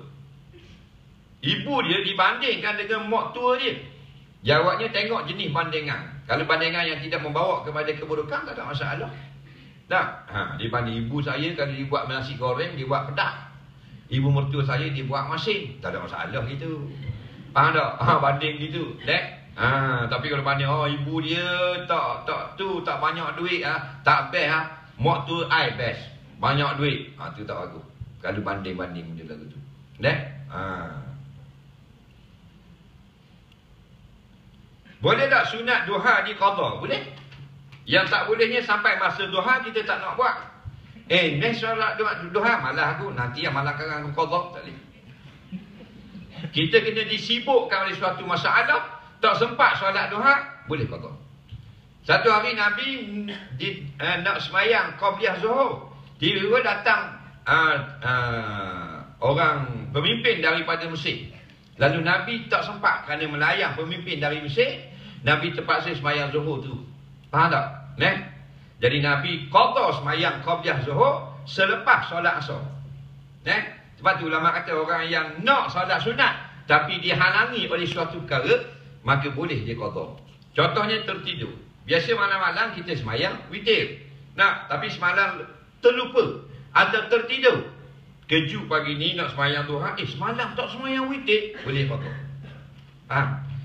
Ibu dia dibandingkan dengan mak tua dia. Jawabnya tengok jenis bandingan. Kalau bandingan yang tidak membawa kepada keburukan, tak ada masalah. Tak? Dibanding ibu saya, kalau dia buat nasi goreng, dia buat pedas. Ibu mertua saya, dia buat masin. Tak ada masalah gitu. Faham tak? Banding gitu. Dek? Tapi kalau banding, ibu dia tak banyak duit, tak best, mak tu I best, banyak duit, tu tak bagus. Kalau banding-banding macam lagu tu. Dek? Boleh tak sunat duha di qada? Boleh. Yang tak bolehnya sampai masa duha kita tak nak buat. Next solat duha malah aku, nanti yang malah kan aku qada, tak boleh. Kita kena disibukkan oleh suatu masalah, tak sempat solat duha, boleh qada. Satu hari Nabi nak semayang qabliyah zuhur. Tiba-tiba datang orang pemimpin daripada Mesir. Lalu Nabi tak sempat kerana melayang pemimpin dari Mesir. Nabi terpaksa semayang zuhur tu. Faham tak? Jadi Nabi qada semayang qabliyah zuhur selepas solat asar. Sebab tu ulama kata orang yang nak solat sunat tapi dihalangi oleh suatu perkara, maka boleh dia qada. Contohnya tertidur. Biasa malam-malam kita semayang witir. Tapi semalam terlupa atau tertidur. Kejut pagi ni nak semayang duha, semalam tak semayang witir, boleh qada.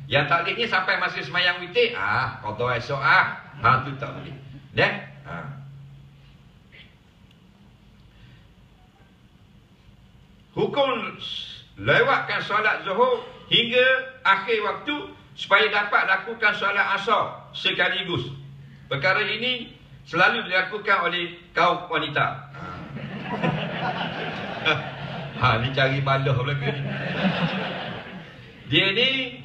Yang tak bolehnya sampai masa semayang witir, qada esok tu tak boleh. Hukum lewatkan solat zuhur hingga akhir waktu supaya dapat lakukan solat asar sekaligus. Perkara ini selalu dilakukan oleh kaum wanita. Ni cari balah belaka ni. Dia ni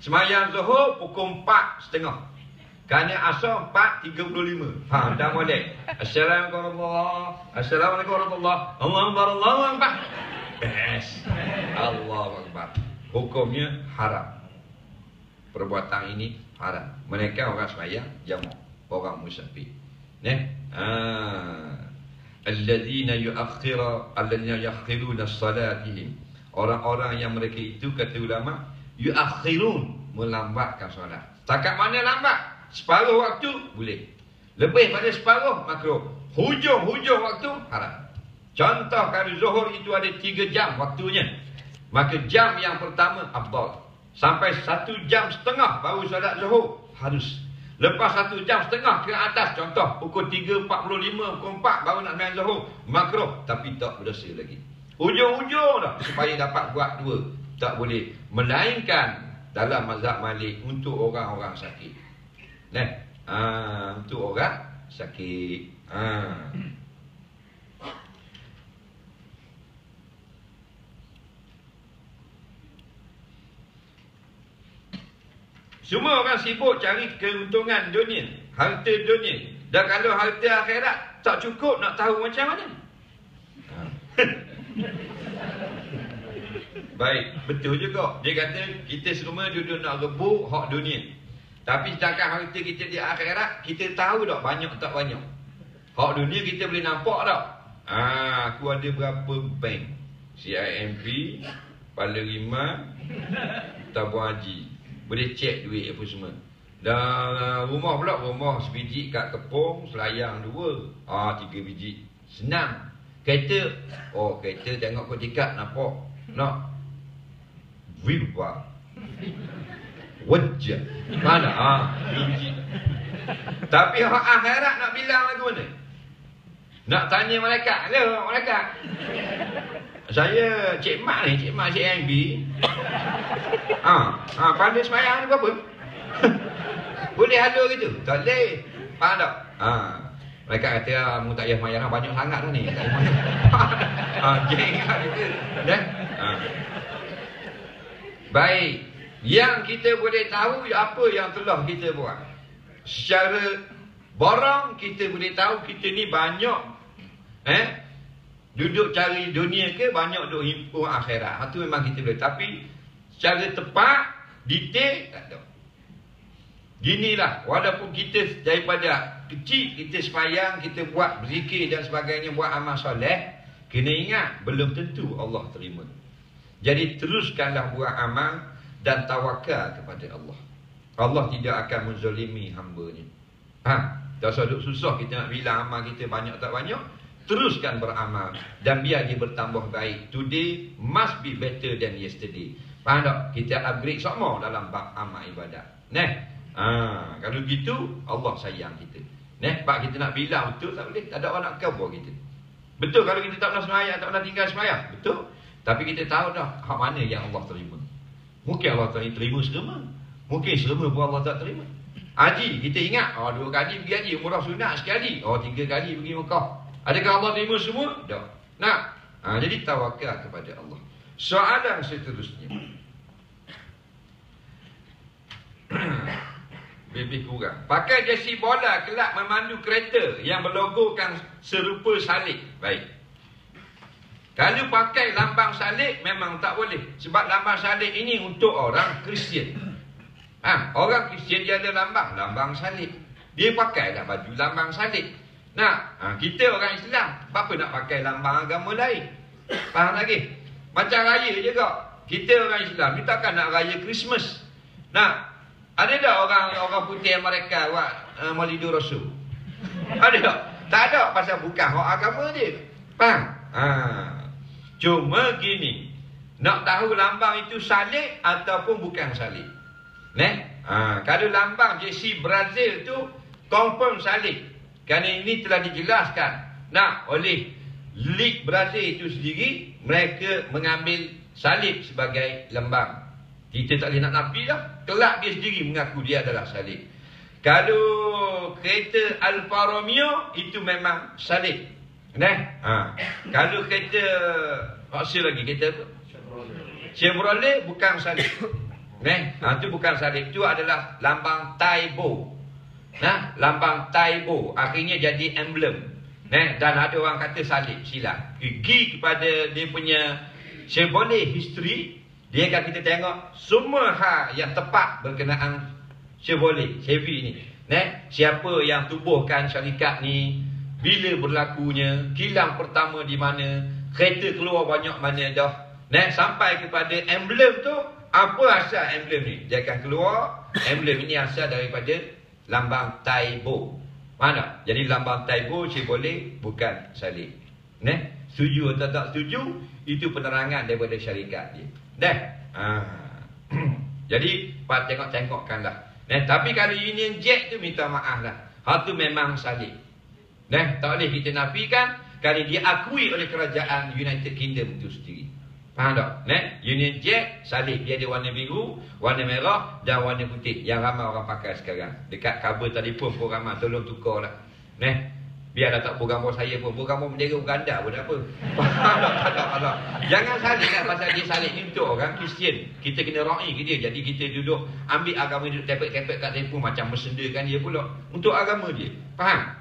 semayang zuhur pukul 4.30. Kerana asar 4.35. Dah boleh. Assalamualaikum warahmatullahi. Allahu Akbar. Best. Allahu Akbar. Hukumnya haram. Perbuatan ini haram. Mereka orang semayang jamak, orang musafir. Alladzina yuakhiruna salatihim. Orang-orang yang mereka itu, kata ulama, yuakhirun, melambatkan solat. Setakat mana lambat? Separuh waktu boleh. Lebih pada separuh makruh. Hujung waktu haram. Contoh kalau zuhur itu ada 3 jam waktunya, maka jam yang pertama afdal. Sampai 1 jam setengah baru solat zuhur harus. Lepas 1 jam setengah ke atas, contoh pukul 3.45, pukul 4 baru nak main zuhur, makruh tapi tak berdosa lagi. Hujung-hujung dah supaya dapat buat 2. Tak boleh. Melainkan dalam mazhab Malik untuk orang-orang sakit. Untuk orang sakit. Semua orang sibuk cari keuntungan dunia, harta dunia. Dan kalau harta akhirat tak cukup, nak tahu macam mana? Baik, betul juga. Dia kata kita semua duduk nak rebut hak dunia. Tapi sedangkan harta kita di akhirat, kita tahu tak banyak tak banyak. Hak dunia kita boleh nampak tak? Aku ada berapa bank, CIMB, Palarimah, Tabung Haji. Boleh cek duit apa semua. Dan rumah pula, rumah sebiji kat Kepong, Selayang 2, 3 biji. Senang. Kereta, kereta tengok kotikat nampak. Nak Wilba Wajah mana? 2 biji. Tapi hak akhirat nak bilang lagu mana? Nak tanya malaikat. Hello malaikat, saya Cik Mak ni, Cik Mak CIMB. Pada semayang ni berapa? Boleh halu gitu? Tak boleh. Faham tak? Mereka kata, mu tak payah semayang banyak sangat dah ni. Tak payah. Geng lah gitu. Baik. Yang kita boleh tahu apa yang telah kita buat. Secara barang kita boleh tahu kita ni banyak duduk cari dunia ke banyak duduk himpun akhirat. Itu memang kita boleh. Tapi secara tepat, detail tak ada. Ginilah, walaupun kita daripada kecil kita sembahyang, kita buat berzikir dan sebagainya, buat amal soleh, kena ingat belum tentu Allah terima. Jadi teruskanlah buat amal dan tawakal kepada Allah. Allah tidak akan menzalimi hamba-Nya. Tak usah duk susah kita nak bilang amal kita banyak tak banyak. Teruskan beramal dan biar dia bertambah baik. Today must be better than yesterday. Faham tak? Kita upgrade semua dalam bab amal ibadat. Kalau gitu Allah sayang kita. Pak kita nak bilang betul tak boleh. Tak ada orang nak cover kita. Betul kalau kita tak nak sembahyang, tak nak tinggal sembahyang. Betul. Tapi kita tahu dah hak mana yang Allah terima. Mungkin Allah terima semua. Mungkin semua pun Allah tak terima. Haji, kita ingat 2 kali pergi haji, umrah sunat sekali. 3 kali pergi Mekah. Adakah Allah terima semua? Tak. Jadi tawakal kepada Allah. Soalan seterusnya. Lebih kurang. Pakai jersey bola kelak memandu kereta yang berlogokan serupa salib. Baik. Kalau pakai lambang salib memang tak boleh. Sebab lambang salib ini untuk orang Kristian. Orang Kristian dia ada lambang salib. Dia pakailah baju lambang salib. Kita orang Islam, apa nak pakai lambang agama lain? Faham lagi? Macam raya juga. Kita orang Islam, kita takkan nak raya Christmas. Ada tak orang putih mereka buat Maulidur Rasul? Ada tak? Tak ada, pasal bukan hak agama dia. Faham? Cuma gini, nak tahu lambang itu salib ataupun bukan salib. Kalau lambang jersey Brazil tu confirm salib. Kerana ini telah dijelaskan oleh Lig Brazil itu sendiri, mereka mengambil salib sebagai lambang. Kita tak boleh nak nafi dah. Kelak dia sendiri mengaku dia adalah salib. Kalau kereta Alfa Romeo itu memang salib. Kalau kereta apa lagi kereta apa? Chevrolet bukan salib. Itu bukan salib. Itu adalah lambang Taibo. Lambang Taibo akhirnya jadi emblem. Dan ada orang kata salib, silap. Pergi kepada dia punya Chevrolet history, dia akan kita tengok semua hal yang tepat berkenaan Chevrolet, Chevy ni. Siapa yang tubuhkan syarikat ni, bila berlakunya, kilang pertama di mana, kereta keluar banyak mana dah. Sampai kepada emblem tu, apa asal emblem ni? Dia akan keluar, emblem ini asal daripada lambang Taibo. Mana? Jadi lambang Taibo Chevrolet bukan salib. Setuju atau tak setuju, itu penerangan daripada syarikat dia. Jadi tengok-tengokkanlah. Tapi kalau Union Jack tu minta maaf lah. Hal tu memang salib. Tak boleh kita nafikan kalau dia akui oleh kerajaan United Kingdom itu sendiri. Faham tak? Union Jack salib. Dia ada warna biru, warna merah dan warna putih. Yang ramai orang pakai sekarang. Dekat kabel telefon pun ramai. Tolong tukar lah. Biar dah tak program saya pun. Program bendera Uganda pun apa. Faham tak? Jangan salib lah pasal dia salib ni untuk orang Kristian. Kita kena ra'i ke dia. Jadi kita duduk ambil agama dia, tepek-tepek kat telefon macam mesendakan dia pula. Untuk agama dia. Faham?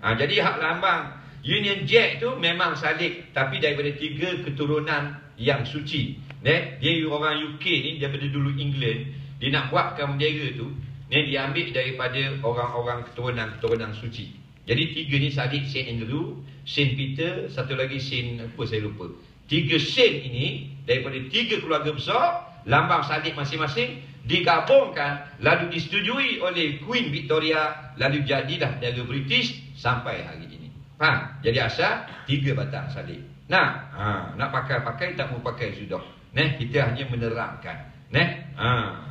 Jadi hak lambang Union Jack tu memang salib. Tapi daripada 3 keturunan yang suci. Dia orang UK ni, daripada dulu England. Dia nak buatkan bendera tu, dia ambil daripada orang-orang keturunan suci. Jadi 3 ni salib Saint Andrew, Saint Peter, satu lagi Saint apa saya lupa. 3 saint ini daripada 3 keluarga besar, lambang salib masing-masing digabungkan lalu disetujui oleh Queen Victoria, lalu jadilah negara British sampai hari ini. Faham? Jadi asal 3 batang salib. Nak pakai tak mau pakai sudah. Kita hanya menerangkan.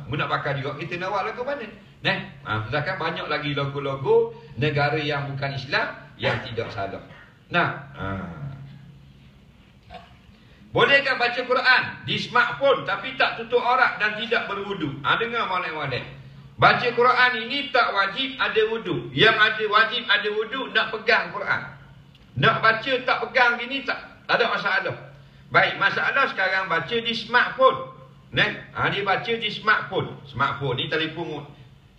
Mu nak pakai juga kita nak buat lagu mana? Sedangkan banyak lagi logo-logo negara yang bukan Islam yang tidak salah. Bolehkah baca Quran di smartphone tapi tak tutup aurat dan tidak berwudu? Dengar molek-molek. Baca Quran ini tak wajib ada wudu. Yang ada wajib ada wudu nak pegang Quran. Nak baca tak pegang gini tak ada masalah. Baik, masalah sekarang baca di smartphone. Dia baca di smartphone. Smartphone ni telefon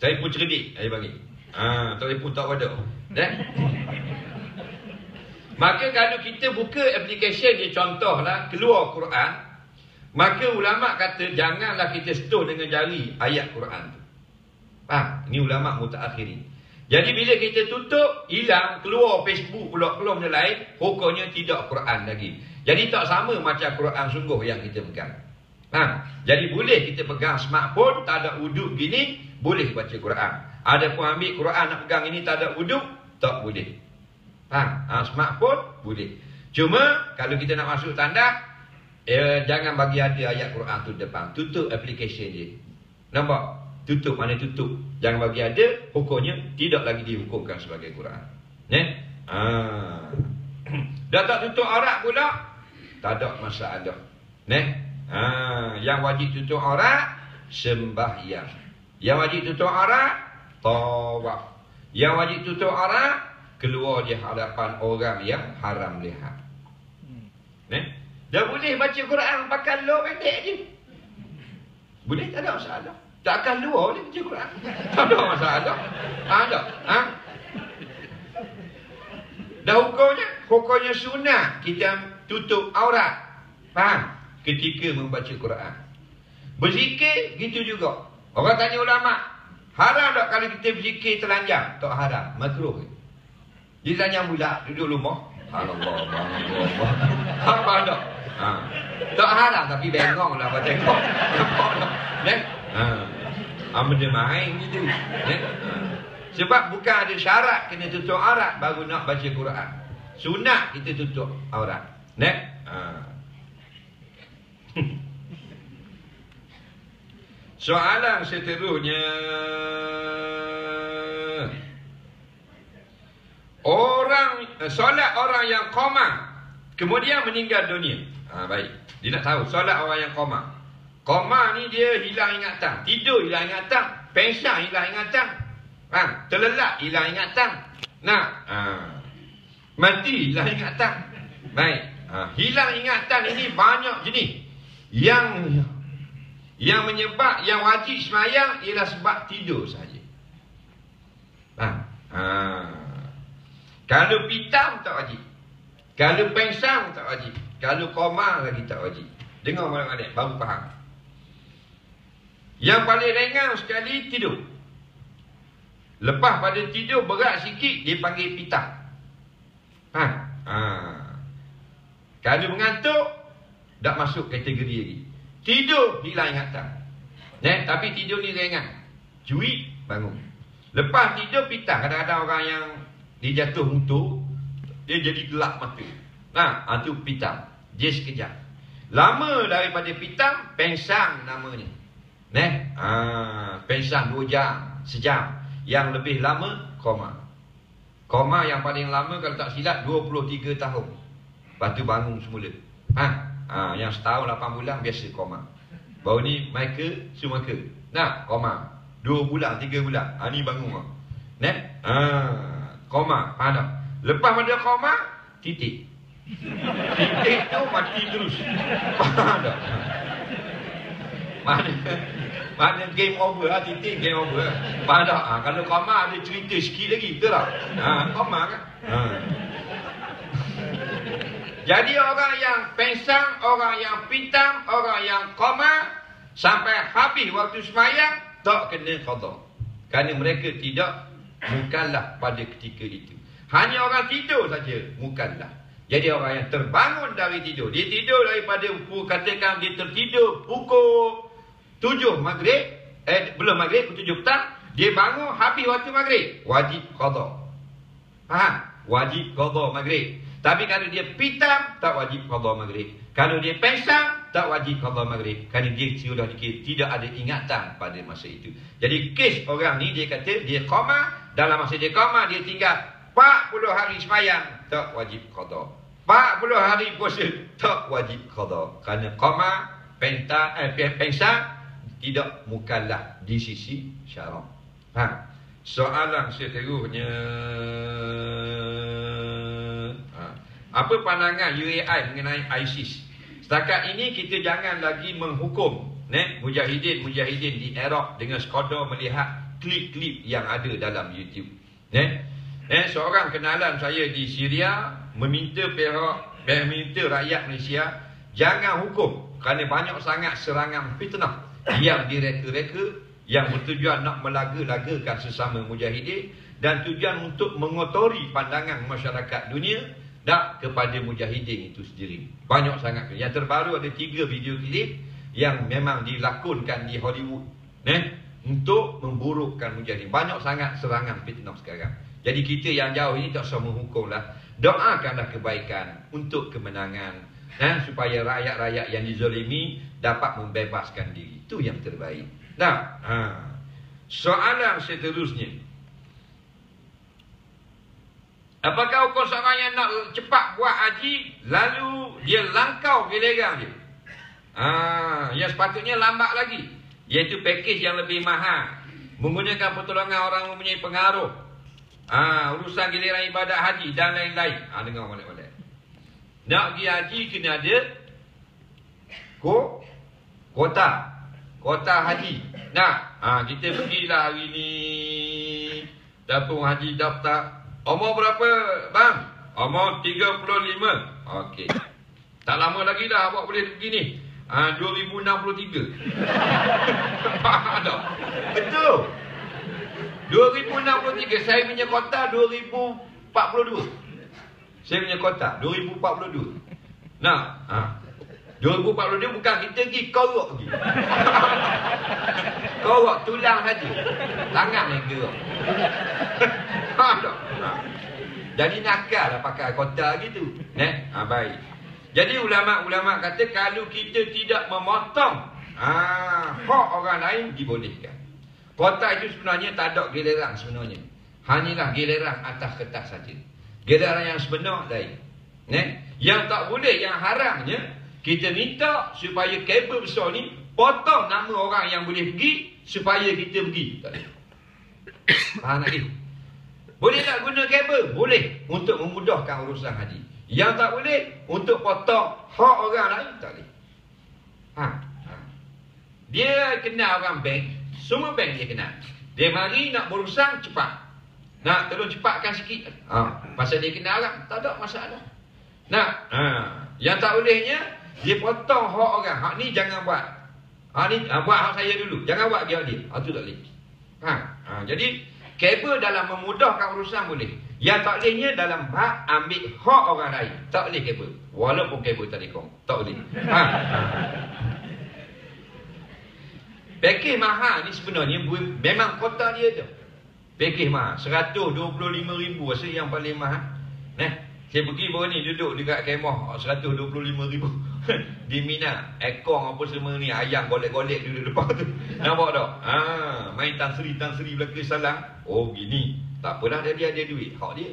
cerdik dia bagi. Telefon tak ada. Maka kalau kita buka aplikasi dia, contohlah keluar Quran, maka ulama kata janganlah kita sentuh dengan jari ayat Quran tu. Ini ulama mutaakhirin. Jadi bila kita tutup, hilang, keluar Facebook pula, keluar benda lain, hukumnya tidak Quran lagi. Jadi tak sama macam Quran sungguh yang kita pegang. Jadi boleh kita pegang smartphone, tak ada wuduk gini, boleh baca Quran. Ada pun ambil Quran nak pegang ini tak ada wuduk, tak boleh. Smartphone boleh. Cuma kalau kita nak masuk tanda, jangan bagi ada ayat Quran tu depan. Tutup aplikasi dia. Nampak? Tutup, mana tutup. Jangan bagi ada, hukumnya tidak lagi dihukumkan sebagai Quran. Dah tak tutup aurat pula, tak ada masalah. Yang wajib tutup aurat, sembahyang. Yang wajib tutup aurat, tawaf. Yang wajib tutup aurat, keluar di hadapan orang yang haram lihat. Dah boleh baca Quran pakai luar pendek je. Boleh, tak ada masalah. Takkan luar boleh baca Quran. Tak ada masalah. Ada. Dah hukumnya sunat kita tutup aurat. Faham? Ketika membaca Quran. Berzikir, gitu juga. Orang tanya ulama, haram tak kalau kita berzikir telanjang? Tak haram, makruh. Dia tanya pula, duduk rumah. Allah. Apa tak? Tak haram, tapi bengong lah baca tengok. Benda main gitu. Sebab bukan ada syarat kena tutup aurat baru nak baca Quran. Sunat kita tutup aurat. Soalan seterusnya, solat orang yang qamah kemudian meninggal dunia. Baik, dia nak tahu solat orang yang qamah. Qamah ni dia hilang ingatan, tidur hilang ingatan, pengsan hilang ingatan, terlelap hilang ingatan, mati hilang ingatan. Baik, hilang ingatan ini banyak jenis. Yang menyebab yang wajib sembahyang ialah sebab tidur saja. Kalau pitam tak wajib. Kalau pengsan tak wajib. Kalau koma lagi tak wajib. Dengar adik-adik baru faham. Yang paling ringan sekali tidur. Lepas pada tidur berat sikit dia panggil pitam. Kalau mengantuk tak masuk kategori lagi. Tidur hilang ingatan. Tapi tidur ni ringan. Cuit bangun. Lepas tidur pitam. Kadang-kadang orang yang dia jatuh mutu, dia jadi gelap mata. Itu pitam. Dia sekejap. Lama daripada pitam, pengsan namanya. Pengsan 2 jam, sejam. Yang lebih lama, koma. Koma yang paling lama kalau tak silap 23 tahun. Lepas tu bangun semula. Yang setahun 8 bulan biasa koma. Baru ni Michael Schumacher. Koma 2 bulan 3 bulan. Ni bangun. Koma. Faham tak? Lepas pada koma, titik. Titik tu mati terus. Faham tak? Mana game over lah. Titik game over. Faham tak? Kalau koma ada cerita sikit lagi. Betul tak? Koma kan? Jadi orang yang pengsan, orang yang pitam, orang yang koma sampai habis waktu sembahyang tak kena qada. Kerana mereka tidak mukallaf pada ketika itu. Hanya orang tidur saja mukallaf. Jadi orang yang terbangun dari tidur, dia tidur daripada katakan dia tertidur pukul 7 maghrib, belum maghrib, pukul 7 petang, dia bangun habis waktu maghrib, wajib qada. Faham? Wajib qada maghrib. Tapi kalau dia pitam, tak wajib qada maghrib. Kalau dia pengsan, tak wajib qada maghrib. Kerana dia sudah tidak ada ingatan pada masa itu. Jadi kes orang ni dia kata dia qama, dalam masa dia qama dia tinggal 40 hari sembahyang, tak wajib qada. 40 hari puasa, tak wajib qada. Kerana qama, pengsan tidak mukallaf di sisi syarak. Soalan seterusnya, apa pandangan UAI mengenai ISIS? Setakat ini kita jangan lagi menghukum mujahidin di Iraq dengan sekadar melihat klip-klip yang ada dalam YouTube. Seorang kenalan saya di Syria meminta rakyat Malaysia jangan hukum kerana banyak sangat serangan fitnah yang direka-reka yang bertujuan nak melaga-lagakan sesama mujahidin dan tujuan untuk mengotori pandangan masyarakat dunia dan kepada mujahidin itu sendiri. Banyak sangat. Yang terbaru ada 3 video klip yang memang dilakonkan di Hollywood, untuk memburukkan mujahidin. Banyak sangat serangan fitnah sekarang. Jadi kita yang jauh ini tak usah menghukumlah. Doakanlah kebaikan untuk kemenangan, supaya rakyat-rakyat yang dizalimi dapat membebaskan diri. Itu yang terbaik. Nah, soalan seterusnya, apakah hukum seorang yang nak cepat buat haji lalu dia langkau giliran dia? Yang sepatutnya lambat lagi, iaitu pakej yang lebih mahal, menggunakan pertolongan orang mempunyai pengaruh, urusan giliran ibadat haji dan lain-lain. Dengar boleh-boleh. Nak pergi haji kena ada kota haji. Nah, kita pergilah hari ni dapur haji daftar. Umur berapa bang? Umur 35. Okey. Tak lama lagi dah awak boleh pergi ni. 2063. Betul. 2063. Saya punya kota 2042. Saya punya kota 2042. Nah, 2042 bukan kita pergi korok pergi. Korok tulang saja. Tangan yang gerak. Jadi nakal lah pakai kota gitu. Baik. Jadi ulama-ulama kata kalau kita tidak memotong hak orang lain dibolehkan. Kota itu sebenarnya tak ada giliran sebenarnya. Hanyalah giliran atas kertas saja. Giliran yang sebenar lain. Yang tak boleh, yang haramnya, kita minta supaya kabel besar ni potong nama orang yang boleh pergi supaya kita pergi. Tak boleh. Faham lagi? Boleh tak guna kabel? Boleh. Untuk memudahkan urusan haji. Yang tak boleh, untuk potong hak orang lain, tak boleh. Dia kenal orang bank. Semua bank dia kenal. Dia mari nak berurusan cepat. Nak tolong cepatkan sikit. Pasal dia kenal orang, tak ada masalah. Yang tak bolehnya, dia potong hak orang. Hak ni jangan buat. Ni buat hak saya dulu. Jangan buat dia. Itu tak boleh. Jadi kabel dalam memudahkan urusan boleh. Yang tak bolehnya dalam bab ambil hak orang lain. Tak boleh kabel. Walaupun kabel telekom. Tak boleh. Pakej mahal ni sebenarnya memang kota dia tu. Pakej mahal 125,000 rasa yang paling mahal. Saya pergi baru ni duduk dekat kemah 125,000 di Mina. Ekong apa semua ni, ayam golek-golek duduk depan tu. Nampak tak? Main Tan Sri belakang salang. Oh gini. Tak apalah, dia ada duit. Hak dia.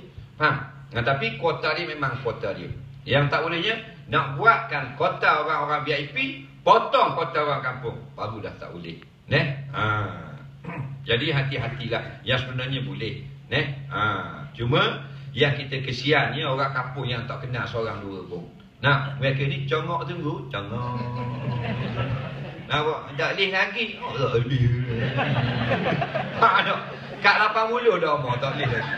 Tapi kota dia memang kota dia. Yang tak bolehnya nak buatkan kota orang-orang VIP, potong kota orang kampung. Baru dah tak boleh. Jadi hati-hatilah. Yang sebenarnya boleh. Cuma yang kita kesiannya orang kampung yang tak kenal seorang dua pun. Mereka ni congok tunggu. Congok. Nampak? Tak boleh lagi. Tak boleh. Kat 80 dah umur. Tak boleh lagi.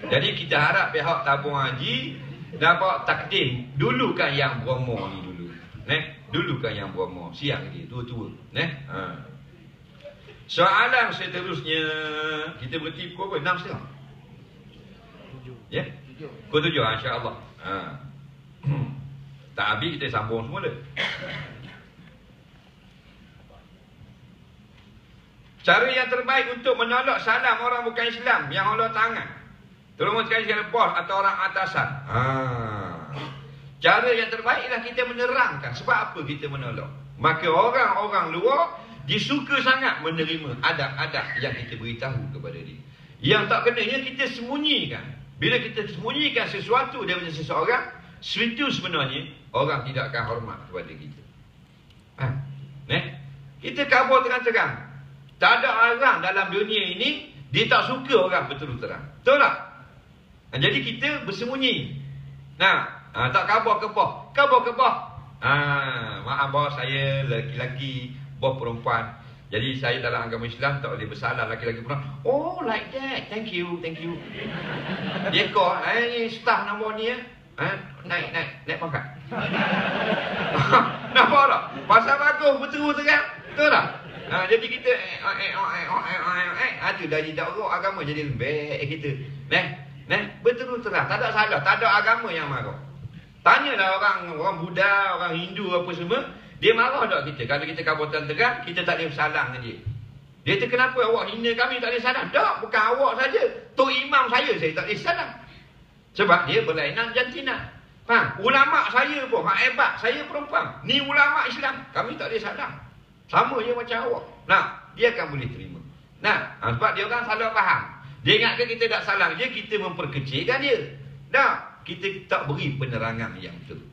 Jadi kita harap pihak tabung haji dapat takdim. Dulukan yang Bromo ni dulu. Dulukan yang Bromo. Siang dia. Tua-tua. Soalan seterusnya. Kita berhenti pukul apa? 6:30. Ya? Pukul 7 insya-Allah. Tak habis kita sambung semula. Cara yang terbaik untuk menolak salam orang bukan Islam yang Allah tangan. Terutama sekali bos atau orang atasan. Cara yang terbaik ialah kita menerangkan sebab apa kita menolak. Maka orang-orang luar disuka sangat menerima adab-adab yang kita beritahu kepada dia. Yang tak kenanya kita sembunyikan. Bila kita sembunyikan sesuatu daripada seseorang, itu sebenarnya orang tidak akan hormat kepada kita. Kita kabur terang-terang. Tak ada orang dalam dunia ini dia tak suka orang berterus terang. Betul tak? Jadi kita bersembunyi. Tak kabur-kebah. Kabur-kebah. Maaf bos, saya lelaki-lelaki, bos perempuan. Jadi saya dalam agama Islam tak boleh bersalah laki-laki perempuan. Oh like that. Thank you. Dia call, ni staff nombor ni naik pangkat. Nampak tak? Pasal bagus berterus terang. Betul tak? Jadi kita tu dah tidak urut agama jadi lembek kita. Betul terang, tak ada salah, tak ada agama yang marah. Tanyalah orang Buddha, orang Hindu apa semua, dia marah tak kita. Kalau kita kabutan terang, kita tak boleh salang dengan dia. Dia kata, kenapa awak hina kami tak boleh salang? Tak, bukan awak saja. Tok Imam saya tak boleh salang. Sebab dia berlainan jantina. Ulama saya pun, hak hebat, saya perempuan. Ni ulama Islam, kami tak boleh salang. Sama je macam awak. Dia akan boleh terima. Sebab dia orang salah faham. Dia ingatkan kita tak salang je, kita memperkecilkan dia. Kita tak beri penerangan yang betul.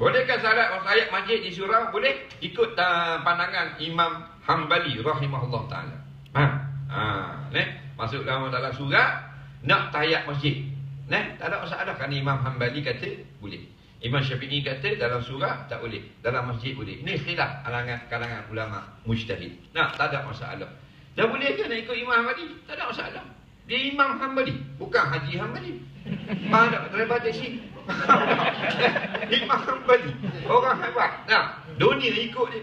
Bolehkah salat ayat masjid di surau? Boleh. Ikut pandangan Imam Hambali rahimahullah ta'ala. Masuk dalam surau, nak tahiyat masjid. Tak ada masalah. Kerana Imam Hambali kata boleh. Imam Syafi'i kata dalam surau tak boleh. Dalam masjid boleh. Ini khilaf kalangan ulama mujtahid. Tak ada masalah. Dah boleh ke nak ikut Imam Hambali? Tak ada masalah. Dia Imam Hambali, bukan Haji Hambali. Faham tak? Terlepas sini. Imam Hambali, orang hebat. Dunia ikut dia.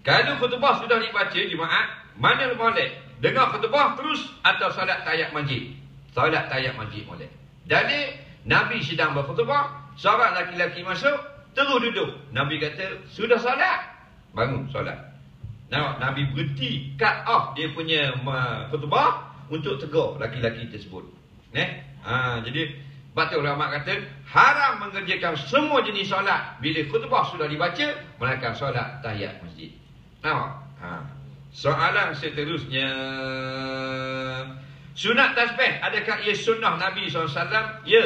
Kalau khutbah sudah dibaca jemaah, mana boleh? Dengar khutbah terus atau solat tahiyat masjid? Solat tahiyat masjid boleh. Dalil Nabi sedang berkhutbah, seorang laki-laki masuk, terus duduk. Nabi kata, sudah solat, bangun solat. Nabi berhenti, cut off dia punya khutbah untuk tegur laki-laki tersebut. Jadi batul ulama kata haram mengerjakan semua jenis solat bila khutbah sudah dibaca melainkan solat tahiyat masjid. Soalan seterusnya, sunat tasbih, adakah ia sunnah Nabi SAW? Ya.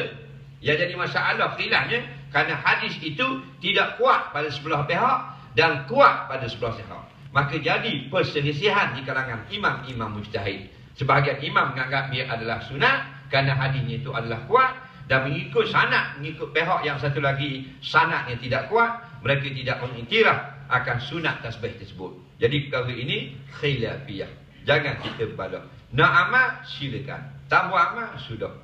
Yang jadi masalah khilafnya kerana hadis itu tidak kuat pada sebelah pihak dan kuat pada sebelah pihak. Maka jadi perselisihan di kalangan imam-imam mujtahid. Sebahagian imam menganggap ia adalah sunat kerana hadisnya itu adalah kuat, dan mengikut sanad, mengikut pihak yang satu lagi sanadnya tidak kuat, mereka tidak mengiktiraf akan sunat tasbih tersebut. Jadi perkara ini khilafiyah. Jangan kita balak. Nak amal silakan. Tak buat amal sudah.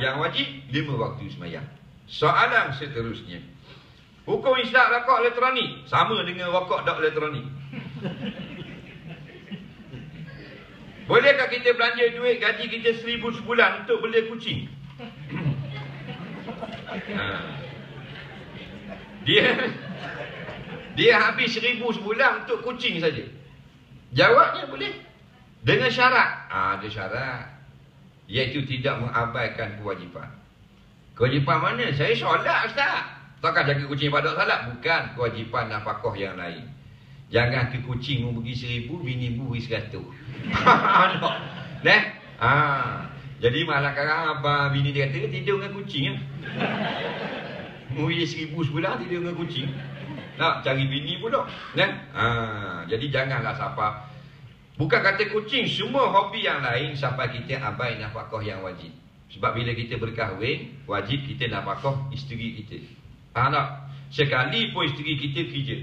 Yang wajib 5 waktu sembahyang. Soalan seterusnya, hukum isyak rokok elektronik sama dengan rokok tak elektronik. Bolehkah kita belanja duit gaji kita 1,000 sebulan untuk beli kucing? Dia habis 1,000 sebulan untuk kucing saja. Jawabnya boleh. Dengan syarat. Ada syarat. Iaitu tidak mengabaikan kewajipan. Kewajipan mana? Saya solat, Ustaz. Takkan jaga kucing pada salat? Bukan. Kewajipan nafkah yang lain. Jangan ke kucing mu bagi 1,000, bini mu bagi 100. Jadi malah sekarang abang bini dia kata tidur dengan kucing. Mu bagi 1,000 sebulan tidur dengan kucing. Nak cari bini pula. Jadi janganlah siapa. Bukan kata kucing, semua hobi yang lain sampai kita abai nafkah yang wajib. Sebab bila kita berkahwin, wajib kita nafkah isteri kita. Faham tak? Sekali pun isteri kita kerja,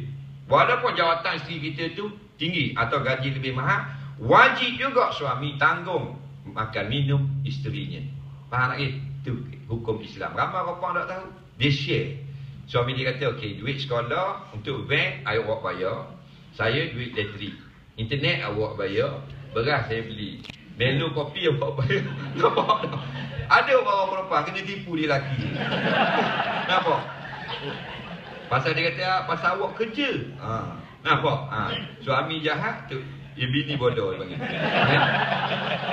walaupun jawatan isteri kita tu tinggi atau gaji lebih mahal, wajib juga suami tanggung makan minum isterinya. Faham tak? Itu hukum Islam. Ramai orang tak tahu. Dia share. Suami dia kata, okey, duit sekolah untuk van awak bayar, saya duit elektrik, internet awak bayar, beras saya beli, menu kopi awak bayar. Nampak tak? Ada orang perempuan kena tipu dia lelaki. Nampak? Pasal dia kata, pasal awak kerja. Nampak? Suami jahat tu, bini bodoh dia panggil.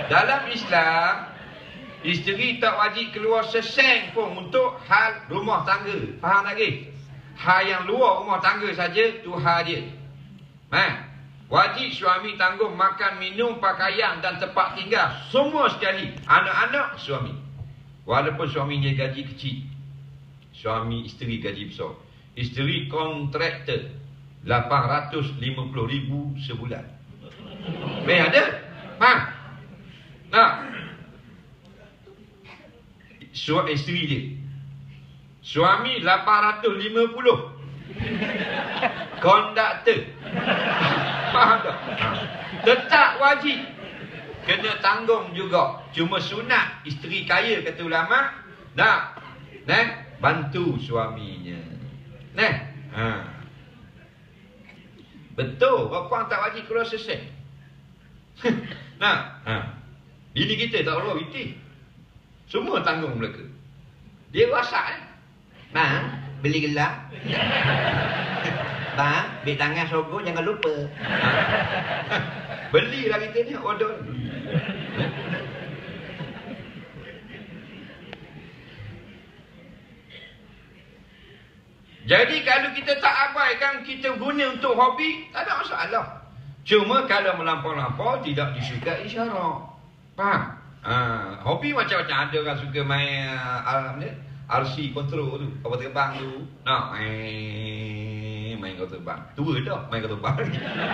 Dalam Islam, isteri tak wajib keluar sesen pun untuk hal rumah tangga. Faham lagi? Hal yang luar rumah tangga saja tu hal dia. Wajib suami tanggung makan, minum, pakaian dan tempat tinggal. Semua sekali. Anak-anak suami. Walaupun suaminya gaji kecil, suami isteri gaji besar. Isteri kontraktor 850,000 sebulan. Ada? Isteri dia, suami 850. konduktor. Faham tak? Tetap wajib. Kena tanggung juga. Cuma sunat isteri kaya kata ulama, nak bantu suaminya. Betul, perempuan tak wajib keluar sesek. Bini kita tak perlu witi. Semua tanggung mereka. Dia rasa bang, beli gelap. Bang, beli tangan sogok jangan lupa. Belilah kita ni order. Jadi kalau kita tak abaikan, kita guna untuk hobi, tak ada masalah. Cuma kalau melampau-lampau tidak disukai syarak. Faham? Hobi macam-macam. Ada orang suka main RC control tu, kapal terbang tu. Nak main kapal terbang. Tua dah main kapal terbang.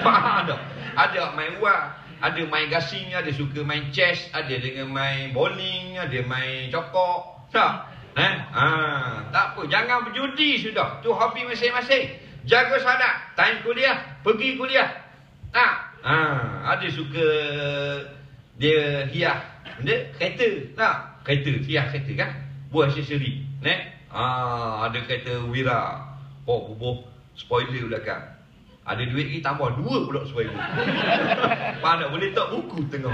Faham tak? Ada main wah, ada main gasing, ada suka main chess, ada dengan main bowling, ada main cokok. Tak? Tak apa, jangan berjudi sudah. Tu hobi masing-masing. Jaga salat, time kuliah, pergi kuliah. Ada suka dia hias kereta. Kereta, hias kereta kan. Buat aksesori. Ada kereta Wira. Bubuh spoiler belakang. Ada duit lagi tambah 2 pula spoiler. Mana boleh tak buku tengah.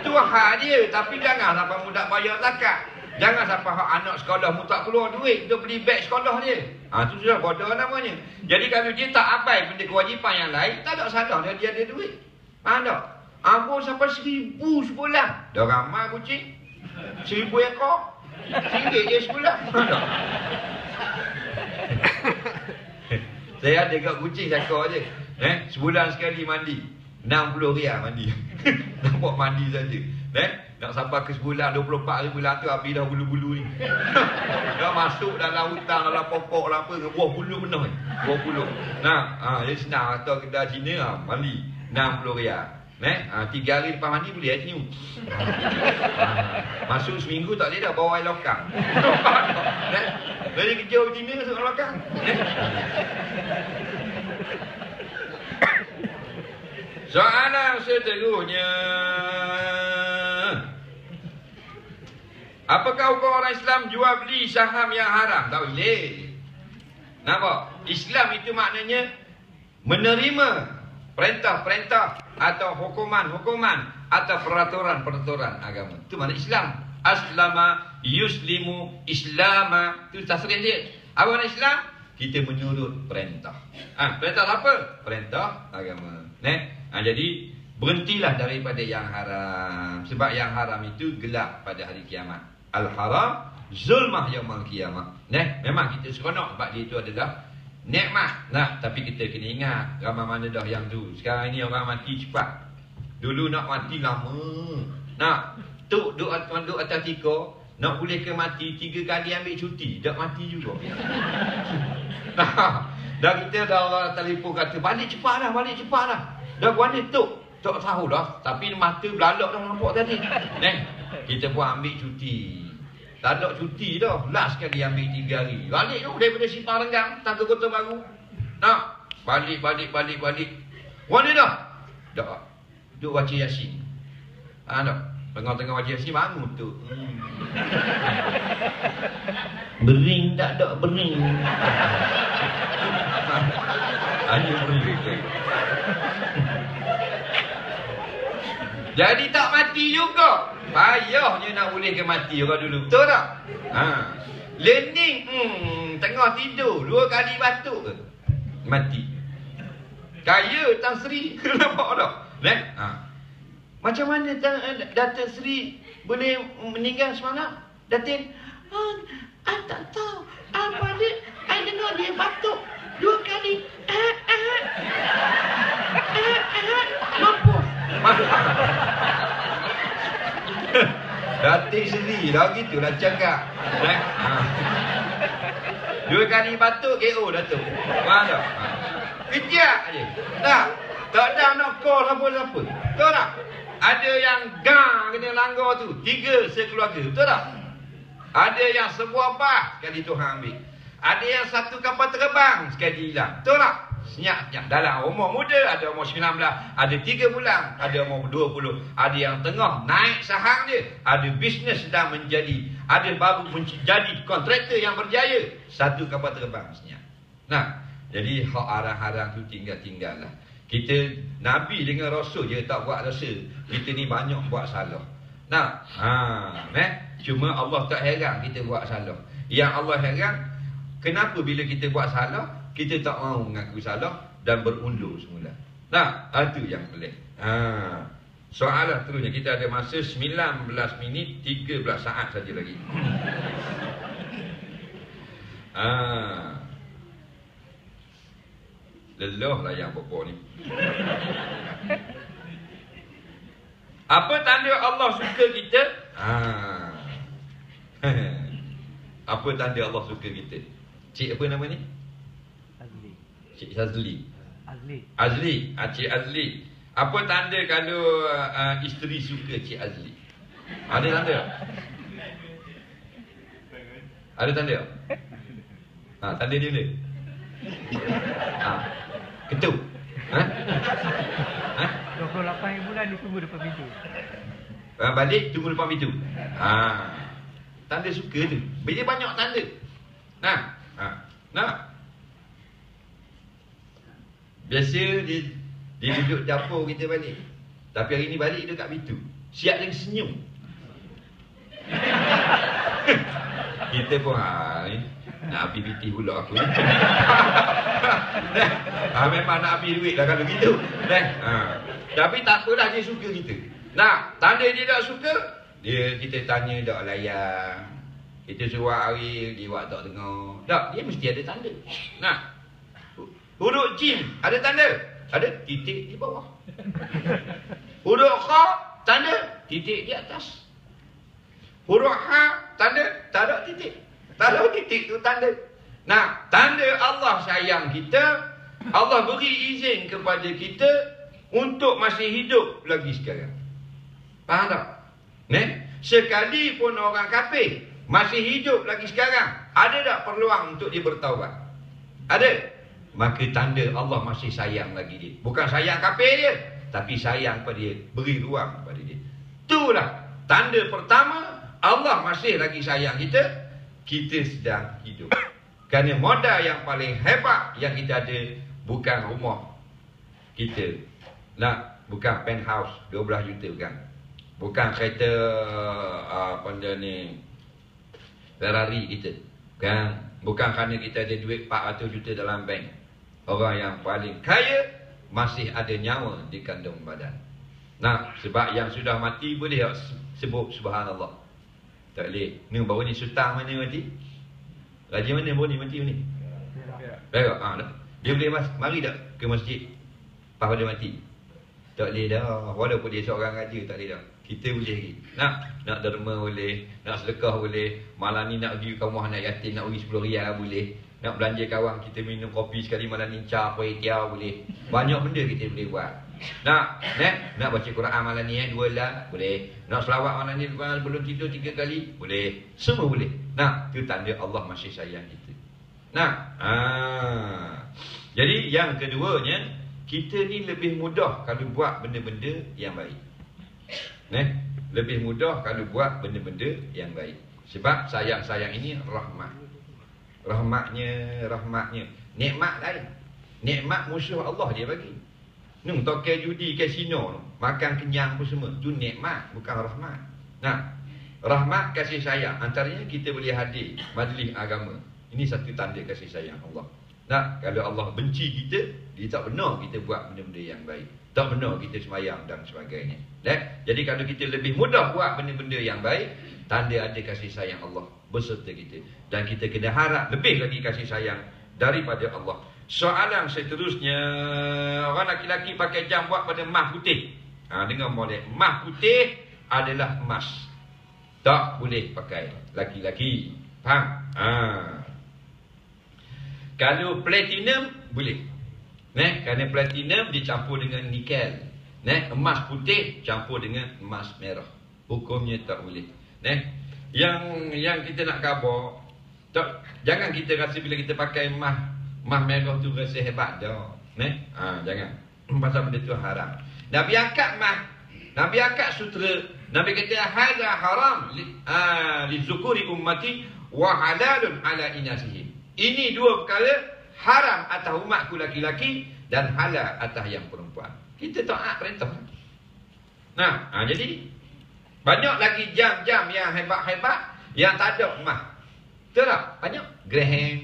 Tu hak dia. Tapi jangan sampai mudah bayar zakat. Jangan sampai hak anak sekolah mu tak keluar duit untuk beli beg sekolah dia. Tu sudah bodoh namanya. Jadi kalau dia tak abai benda kewajipan yang lain, tak ada sadar dia ada duit. Faham tak? Ambo sampai 1000 sebulan. Dah ramai kucing. 1000 ekor. RM1 je sebulan. Faham tak? Saya ada kat kucing cakap je. Sebulan sekali mandi. RM60 mandi. Nampak mandi saja. Nak sampai ke sebulan 24 bulan tu habis dah bulu-bulu ni. Dah masuk dalam hutang, dalam pokok lah apa, buah bulu penuh ni. Buah bulu. Dia senang atau kedai Cina mandi RM60. 3 hari lepas mandi boleh senyum. Masuk seminggu tak boleh dah bawa air lokang. Dari kerja Cina masuk air lokang. Soalan seterusnya, apakah hukum orang Islam jual beli saham yang haram? Tak boleh. Nampak? Islam itu maknanya menerima perintah-perintah atau hukuman-hukuman atau peraturan-peraturan agama. Itu makna Islam. Aslama yuslimu islama. Itu tasrih dia. Apa makna Islam? Kita menurut perintah. Perintah apa? Perintah agama. Jadi berhentilah daripada yang haram. Sebab yang haram itu gelap pada hari kiamat. Al-haram zulmah yaumul kiamat. Memang kita seronok sebab dia itu adalah nikmat. Tapi kita kena ingat ramai mana dah yang tu. Sekarang ni orang mati cepat. Dulu nak mati lama. Duk atas tika, nak boleh ke mati 3 kali ambil cuti, dah mati juga. Dah kita dah orang telefon kata balik cepat dah. Dah mana tak tahu dah. Tapi mata belalak dah nampak tadi. Kita pun ambil cuti. Tak ada cuti dah. Last sekali ambil 3 hari. Balik tu daripada Simpang Renggang, tangga Kota Baru. Balik. Mana dah? Dah. Duk baca Yasin. Dah. Tengah-tengah baca Yasin bangun tu. Bering tak ada bering. Hanya bering. Jadi tak mati juga. Payahnya nak boleh ke mati orang dulu. Betul tak? Learning tengah tidur 2 kali batuk ke mati. Kaya Tan Sri. Nampak tak? Macam mana Datuk Sri boleh meninggal semalam? Datin tak tahu. Apa dia? I dengar dia batuk 2 kali. Mampus. Datin Sri dah gitulah cakap. 2 kali batuk KO Datuk. Faham tak? Kejap je. Tak ada nak call siapa-siapa. Betul tak? Ada yang gang kena langgar tu 3 sekeluarga. Betul tak? Ada yang sebuah bah sekali Tuhan ambil. Ada yang satu kapal terbang sekali hilang. Betul tak? Senyap-senyap. Dalam umur muda, ada umur 19, ada 3 bulan, ada umur 20. Ada yang tengah naik saham dia. Ada bisnes sedang menjadi. Ada baru menjadi kontraktor yang berjaya. Satu kapal terbang senyap. Nah, jadi hak arang-arang tu tinggal-tinggal lah. Kita Nabi dengan Rasul je tak buat dosa. Kita ni banyak buat salah. Nah, cuma Allah tak heran kita buat salah. Yang Allah heran, kenapa bila kita buat salah, kita tak mahu mengaku salah dan berundur semula. Nah, itu yang pelik. Soalan terusnya, kita ada masa 19 minit 13 saat saja lagi. Lelah lah yang pokok ni. Apa tanda Allah suka kita? Apa tanda Allah suka kita? Cik apa nama ni? Azli. Cik Azli. Azli. Cik Azli. Apa tanda kalau isteri suka Cik Azli? Ada tanda? Ada tanda? Tanda dia bila? Ketuk? 28 bulan dia tunggu depan pintu. Balik tunggu depan pintu. Tanda suka tu. Bila banyak tanda. Nah. Biasa dia duduk dapur kita balik. Tapi hari ni balik dia kat pintu. Siap dengan senyum. Kita pun nak habis piti pula aku ni. Memang nak habis duit lah kalau gitu. Tapi tak apalah, dia suka kita. Nah, tanda dia tak suka, kita tanya tak layan. Kita suruh hari, dia buat tak dengar. Tak, dia mesti ada tanda. Nah, huruf jim ada tanda? Ada titik di bawah. Huruf kha tanda? Titik di atas. Huruf ha tanda? Tak ada titik. Tak ada titik tu tanda. Nah, tanda Allah sayang kita, Allah beri izin kepada kita untuk masih hidup lagi sekarang. Faham tak? Sekalipun orang kafir masih hidup lagi sekarang, ada tak peluang untuk dia bertaubat? Ada. Maka tanda Allah masih sayang lagi dia. Bukan sayang kafir dia, tapi sayang pada dia, beri ruang pada dia. Itulah tanda pertama Allah masih lagi sayang kita. Kita sedang hidup. Kerana modal yang paling hebat yang kita ada bukan rumah kita. Bukan penthouse 12 juta bukan. Bukan kereta Ferrari kita. Bukan kerana kita ada duit 400 juta dalam bank. Orang yang paling kaya masih ada nyawa di kandung badan. Sebab yang sudah mati boleh sebut subhanallah. Tak boleh. Ni baru ni sultan mana mati? Raja mana baru ni mati ni? Perak. Dia boleh mari tak ke masjid pas dia mati? Tak boleh dah. Walaupun dia seorang raja tak boleh dah. Kita boleh lagi. Nak derma boleh, nak sedekah boleh. Malam ni nak pergi ke rumah anak yatim, nak bagi 10 riyal boleh. Nak belanja kawan kita minum kopi sekali malam ni, cap kuih-tiaw boleh. Banyak benda kita boleh buat. Nak baca Quran malam ni 2 lah, boleh. Nak selawat malam ni belum tidur 3 kali, boleh. Semua boleh. Itu tanda Allah masih sayang kita. Jadi yang keduanya, kita ni lebih mudah kalau buat benda-benda yang baik. Lebih mudah kalau buat benda-benda yang baik. Sebab sayang-sayang ini rahmat. Rahmatnya nikmat lain. Nikmat musuh Allah dia bagi. Tokai judi, kasino, makan kenyang pun semua. Itu nikmat, bukan rahmat. Rahmat kasih sayang. Antaranya kita boleh hadir majlis agama. Ini satu tanda kasih sayang Allah. Kalau Allah benci kita, dia tak benar kita buat benda-benda yang baik. Tak benar kita semayang dan sebagainya. Jadi kalau kita lebih mudah buat benda-benda yang baik, tanda ada kasih sayang Allah beserta kita. Dan kita kena harap lebih lagi kasih sayang daripada Allah. Soalan seterusnya, orang laki-laki pakai jam buat pada emas putih. Dengar molek, emas putih adalah emas. Tak boleh pakai laki-laki. Faham? Kalau platinum boleh. Kerana platinum dicampur dengan nikel. Emas putih campur dengan emas merah. Hukumnya tak boleh. Yang kita nak khabar, Tak, jangan kita rasa bila kita pakai mah merah tu rasa hebat dah. Jangan. Pasal benda tu haram. Nabi angkat mah. Nabi angkat sutera. Nabi kata hadza haram li zukuri ummati wa halalun ala inasihim. Ini dua perkara haram atas umatku laki-laki dan halal atas yang perempuan. Kita taat perintah. Jadi banyak lagi jam-jam yang hebat-hebat yang tak ada emas. Betul tak? Banyak. Graham,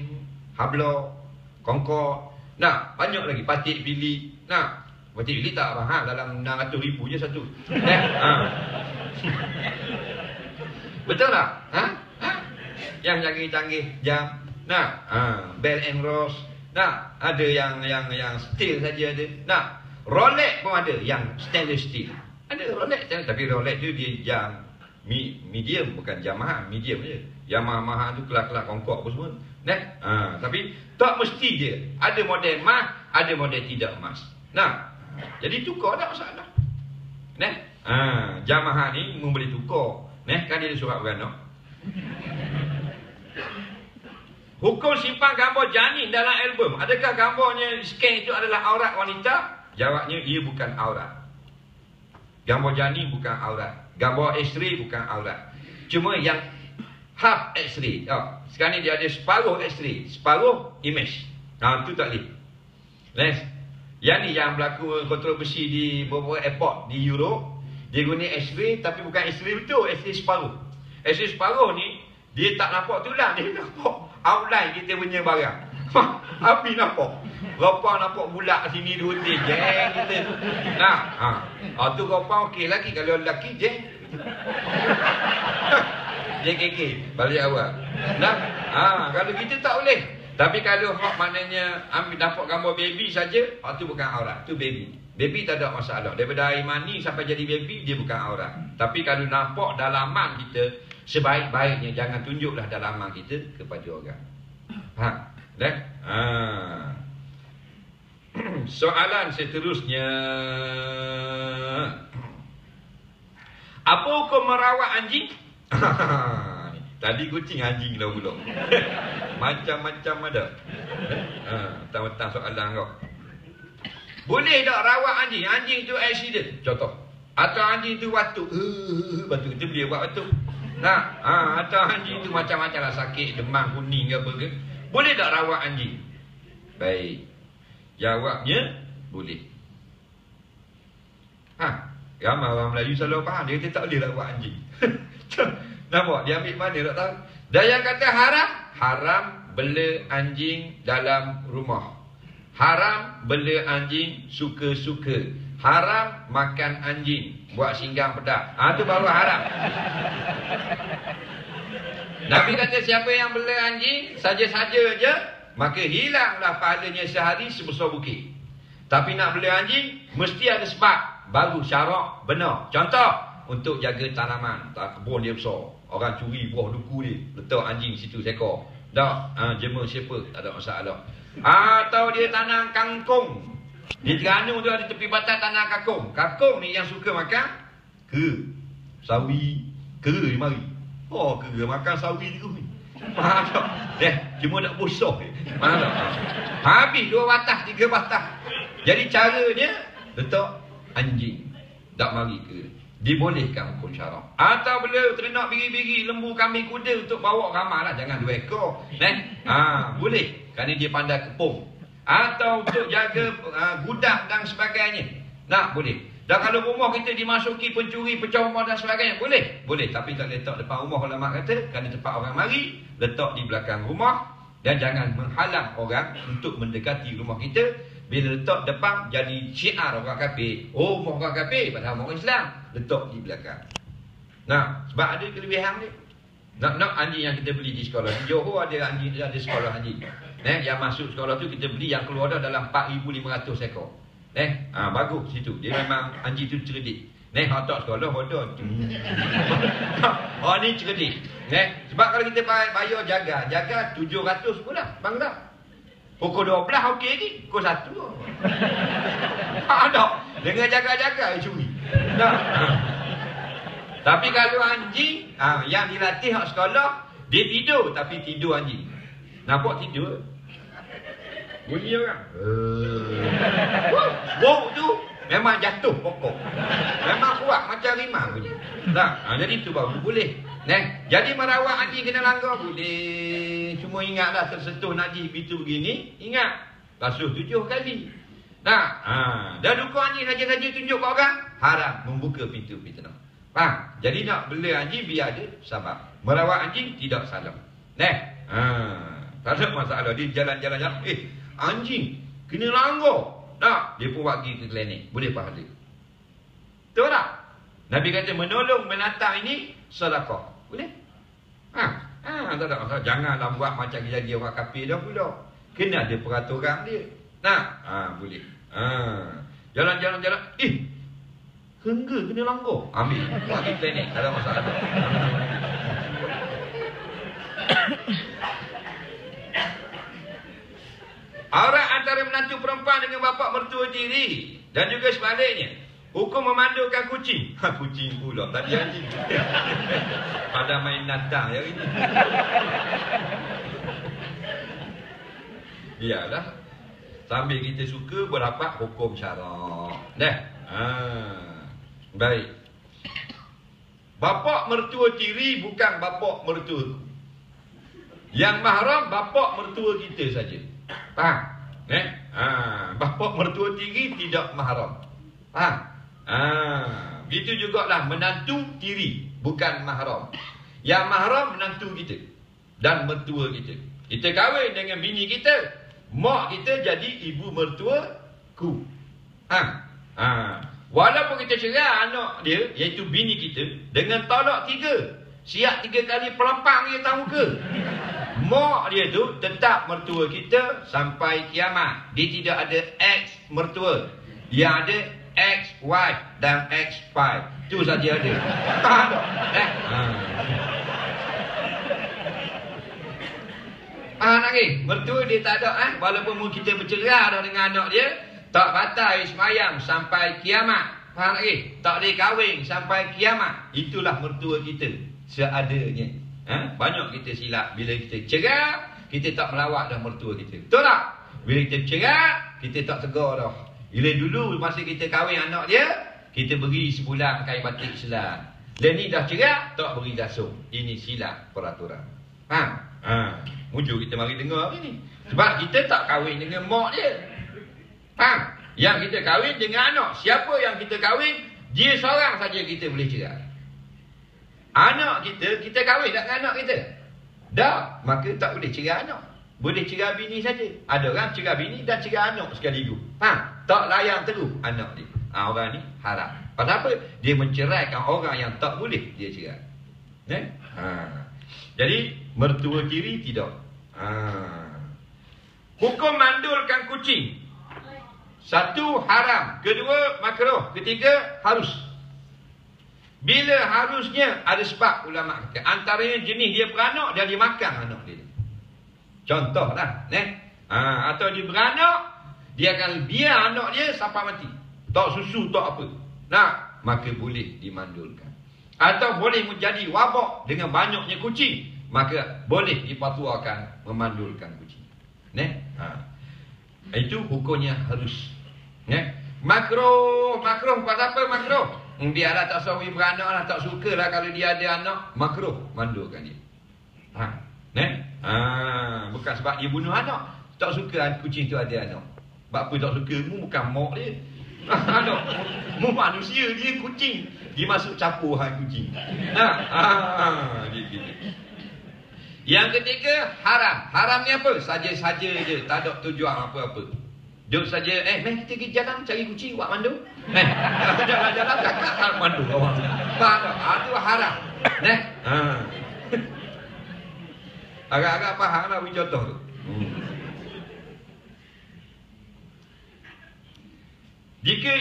Hablo, Kongkor. Banyak lagi. Patik Bili. Patik Bili tak mahal. Dalam 600,000 je satu. Betul tak? Yang canggih-canggih jam. Bell and Rose. Ada yang steel saja ada. Rolex pun ada yang stainless steel. Ada Rolex, tapi Rolex tu dia jam medium, bukan jam mahal, medium je. Yang mahal-mahal tu kelak-kelak Kongkok apa semua. Tapi tak mesti dia. Ada model emas, ada model tidak emas. Jadi tukar tak masalah. Jam mahal ni boleh tukar. Kan dia ada surat beranak. Hukum simpan gambar janin dalam album. Adakah gambarnya scan itu adalah aurat wanita? Jawabnya, ia bukan aurat. Gambar janin bukan aurat. Gambar X-ray bukan aurat. Cuma yang half X-ray. Sekarang ni dia ada separuh X-ray, separuh image. Itu tak boleh. Yang ni yang berlaku kontroversi di beberapa airport di Europe. Dia guna X-ray tapi bukan X-ray betul, X-ray separuh. X-ray separuh ni dia tak nampak tulang, dia nampak outline kita punya barang. Api nampak. Ropang nampak bulat sini dua titik jeng kita. Tu ropang okey lagi. Kalau lelaki jeng. Jeng keke balik awal. Kalau kita tak boleh. Tapi kalau hak maknanya ambil dapat gambar baby saja, tu bukan aurat, tu baby. Baby tak ada masalah. Daripada air mani sampai jadi baby, dia bukan aurat. Tapi kalau nampak dalaman kita, sebaik-baiknya jangan tunjuklah dalaman kita kepada orang. Soalan seterusnya, apa hukum merawat anjing? Tadi kucing, anjing dah pula. Macam-macam ada. Tentang soalan kau. Boleh tak rawat anjing? Anjing tu accident, contoh. Atau anjing tu batuk. Batuk, kita boleh buat batuk. Atau anjing tu macam-macam lah, sakit, demam kuning ke apa ke. Boleh tak rawat anjing? Baik. Jawabnya, boleh. Ramai orang Melayu selalu faham. Dia kata tak boleh rawat anjing. Nampak? Dia ambil mana tak tahu. Dan yang kata haram, haram bela anjing dalam rumah. Haram bela anjing suka-suka. Haram makan anjing buat singgang pedas. Itu baru haram. Nabi kata siapa yang bela anjing saja-saja je, maka hilanglah pahalanya sehari sebesar bukit. Tapi nak bela anjing mesti ada sebab, baru syarak benar. Contoh, untuk jaga tanaman, kebun dia besar, orang curi buah duku dia, letak anjing situ seekor. Tak, jema siapa, tak ada masalah. Atau dia tanam kangkung. Di Terengganu tu ada tepi batas tanam kangkung. Kangkung ni yang suka makan sawi, dia mari. Ke makan sawi tu ni. Faham tak? Cuma nak bosok je. Faham tak? Habis 2 batah, 3 batah. Jadi caranya letak anjing. Tak mari ke. Dibolehkan hukum syarak. Atau bela ternak biri-biri, lembu, kambing, kuda untuk bawa ramah lah. Jangan 2 ekor. Boleh. Kerana dia pandai kepung. Atau untuk jaga gudak dan sebagainya. Boleh. Dan kalau rumah kita dimasuki pencuri, pecah rumah dan sebagainya, boleh. Boleh. Tapi tak letak depan rumah, ulama kata. Kerana tempat orang mari, letak di belakang rumah. Dan jangan menghalang orang untuk mendekati rumah kita. Bila letak depan, jadi syiar orang kafir. Rumah orang kafir, padahal orang Islam. Letak di belakang. Sebab ada kelebihan dia. Nak anjing yang kita beli di sekolah. Di Johor ada anjing, ada sekolah anjing. Yang masuk sekolah tu kita beli, yang keluar dah dalam 4,500 ekor. Bagus situ. Dia memang anjing tu cerdik. Hotak sekolah bodoh. Ni cerdik. Sebab kalau kita bayar jaga 700 pula. Bang tak? Pukul 12 okey lagi. Pukul 1. Tak. Dengan jaga-jaga curi. Tapi kalau anjing yang dilatih hak sekolah, Dia tidur tapi tidur anjing. Nampak tidur? Bunyi orang. Bau tu memang jatuh pokok. Memang kuat macam rimau bunyi. Tak, jadi tu baru boleh. Jadi merawat anjing kena langgar boleh. Cuma ingatlah tersentuh najis pintu begini, ingat. Basuh 7 kali. Dah duka anjing saja-saja tunjuk kat orang, haram membuka pintu-pintu. Faham? Jadi nak bela anjing biar dia sabar. Merawat anjing tidak salah. Tak ada masalah. Dia jalan-jalan, anjing kena langgar. Tak, dia pun pergi ke klinik. Boleh pahala. Betul tak? Nabi kata menolong binatang ini sedekah. Boleh? Tak ada masalah. Janganlah buat macam jadi orang kafir dah pula. Kena ada peraturan dia. Boleh. Jalan-jalan. Hengga kena langgar. Ambil. Pergi klinik. Tak ada masalah. Aurat antara menantu perempuan dengan bapa mertua tiri dan juga sebaliknya. Hukum memandukan kucing. Kucing pula. Tadi anjing. Pada main natang hari ini. Biarlah. Sambil kita suka berdapat hukum syarak. Baik. Bapa mertua tiri bukan bapa mertua. Yang mahram bapa mertua kita saja. Faham? Bapa mertua tiri tidak mahram. Faham? Begitu jugalah menantu tiri bukan mahram. Yang mahram menantu kita dan mertua kita. Kita kahwin dengan bini kita, mak kita jadi ibu mertuaku. Walaupun kita cerai anak dia, iaitu bini kita, dengan talak 3, siap 3 kali pelapang dia tahu ke? Mak dia tu tetap mertua kita sampai kiamat. Dia tidak ada ex mertua. Dia ada ex-wife dan ex-wife. Itu saja ada. Lagi. Mertua dia tak ada. Walaupun kita bercerai dah dengan anak dia, tak batal semayang sampai kiamat. Faham lagi? Tak boleh kahwin sampai kiamat. Itulah mertua kita seadanya. Banyak kita silap. Bila kita cerai, kita tak melawat dah mertua kita. Betul tak? Bila kita cerai, kita tak tegar dah. Bila dulu masa kita kahwin anak dia, kita beri sebulan kain batik Islam. Dan ni dah cerai, tak beri dasung. Ini silap peraturan. Mujur kita mari dengar hari ni. Sebab kita tak kahwin dengan mak dia. Faham? Yang kita kahwin dengan anak. Siapa yang kita kahwin, dia seorang saja kita boleh cerai. Anak kita, kita kahwin tak dengan anak kita? Dah, maka tak boleh cerai anak. Boleh cerai bini saja. Ada orang cerai bini dan cerai anak sekaligus. Tak layan terus anak dia. Orang ni haram. Pasal apa? Dia menceraikan orang yang tak boleh dia cerai. Jadi mertua kiri tidak. Hukum mandulkan kucing. 1, haram. 2, makruh. 3, harus. Bila harusnya ada sebab ulama kata. Antaranya jenis dia beranak, dia makan anak dia. Contohlah, atau dia beranak, dia akan biar anak dia sampai mati. Tak susu, tak apa. Maka boleh dimandulkan. Atau boleh menjadi wabak dengan banyaknya kucing, maka boleh dipatuakan memandulkan kucing. Itu hukumnya harus. Makruh pasal apa makruh? Biarlah tak suami beranak lah, tak suka lah kalau dia ada anak, makruh mandulkan dia. Bukan sebab dia bunuh anak, tak suka kucing tu ada anak. Sebab apa tak suka? Mu bukan mak dia. Mu manusia, dia kucing. Dia masuk campur kucing. Dia gitu. Yang ketiga, haram. Haram ni apa? Saja-saja je, tak ada tujuan apa-apa. Duduk saja, mari kita pergi jalan cari kucing buat mandu. Jalan-jalan kakak tak mandu orang. Itu haram. Agak-agak faham lah contoh tu. Jika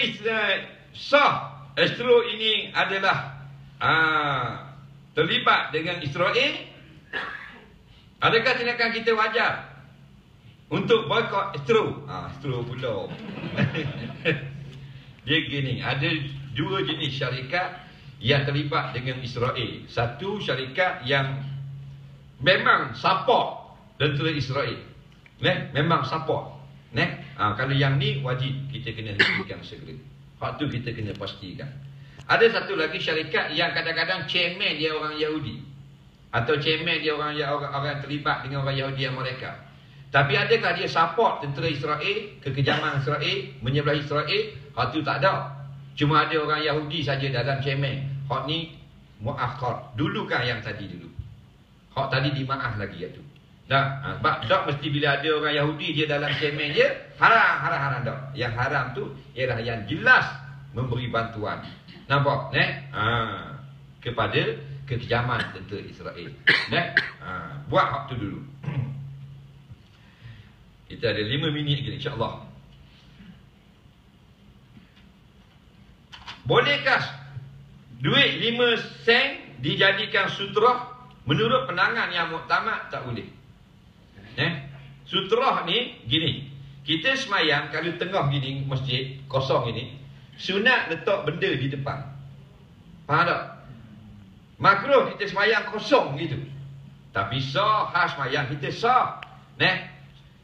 sah estro ini adalah terlibat dengan Israel, adakah tindakan kita wajar untuk boikot estro? Estro pula. Dia gini, ada 2 jenis syarikat yang terlibat dengan Israel. Satu syarikat yang memang support tentera Israel. Memang support. Kalau yang ni wajib kita kena hentikan segera. Hak tu kita kena pastikan. Ada satu lagi syarikat yang kadang-kadang chairman dia orang Yahudi, atau chairman dia orang terlibat dengan orang Yahudi Amerika. Tapi adakah dia support tentera Israel, kekejaman Israel, menyebelah Israel? Hak tu tak ada. Cuma ada orang Yahudi saja dalam chairman. Hak ni mu'akhir. Dulu kan yang tadi dulu. Hak tadi dimaaf lagi tu. Sebab tak mesti bila ada orang Yahudi dia dalam chairman dia, haram tak. Yang haram tu ialah yang jelas memberi bantuan. Nampak? Kepada kekejaman tentera Israel. Buat hak tu dulu. Kita ada 5 minit lagi, insya-Allah. Bolehkah duit 5 sen dijadikan sutrah? Menurut pandangan yang muktamad, tak boleh. Sutrah ni gini. Kita semayang kalau tengah gini masjid kosong ini, sunat letak benda di depan. Faham tak? Makruh kita semayang kosong gitu. Tapi sah semayang kita sah.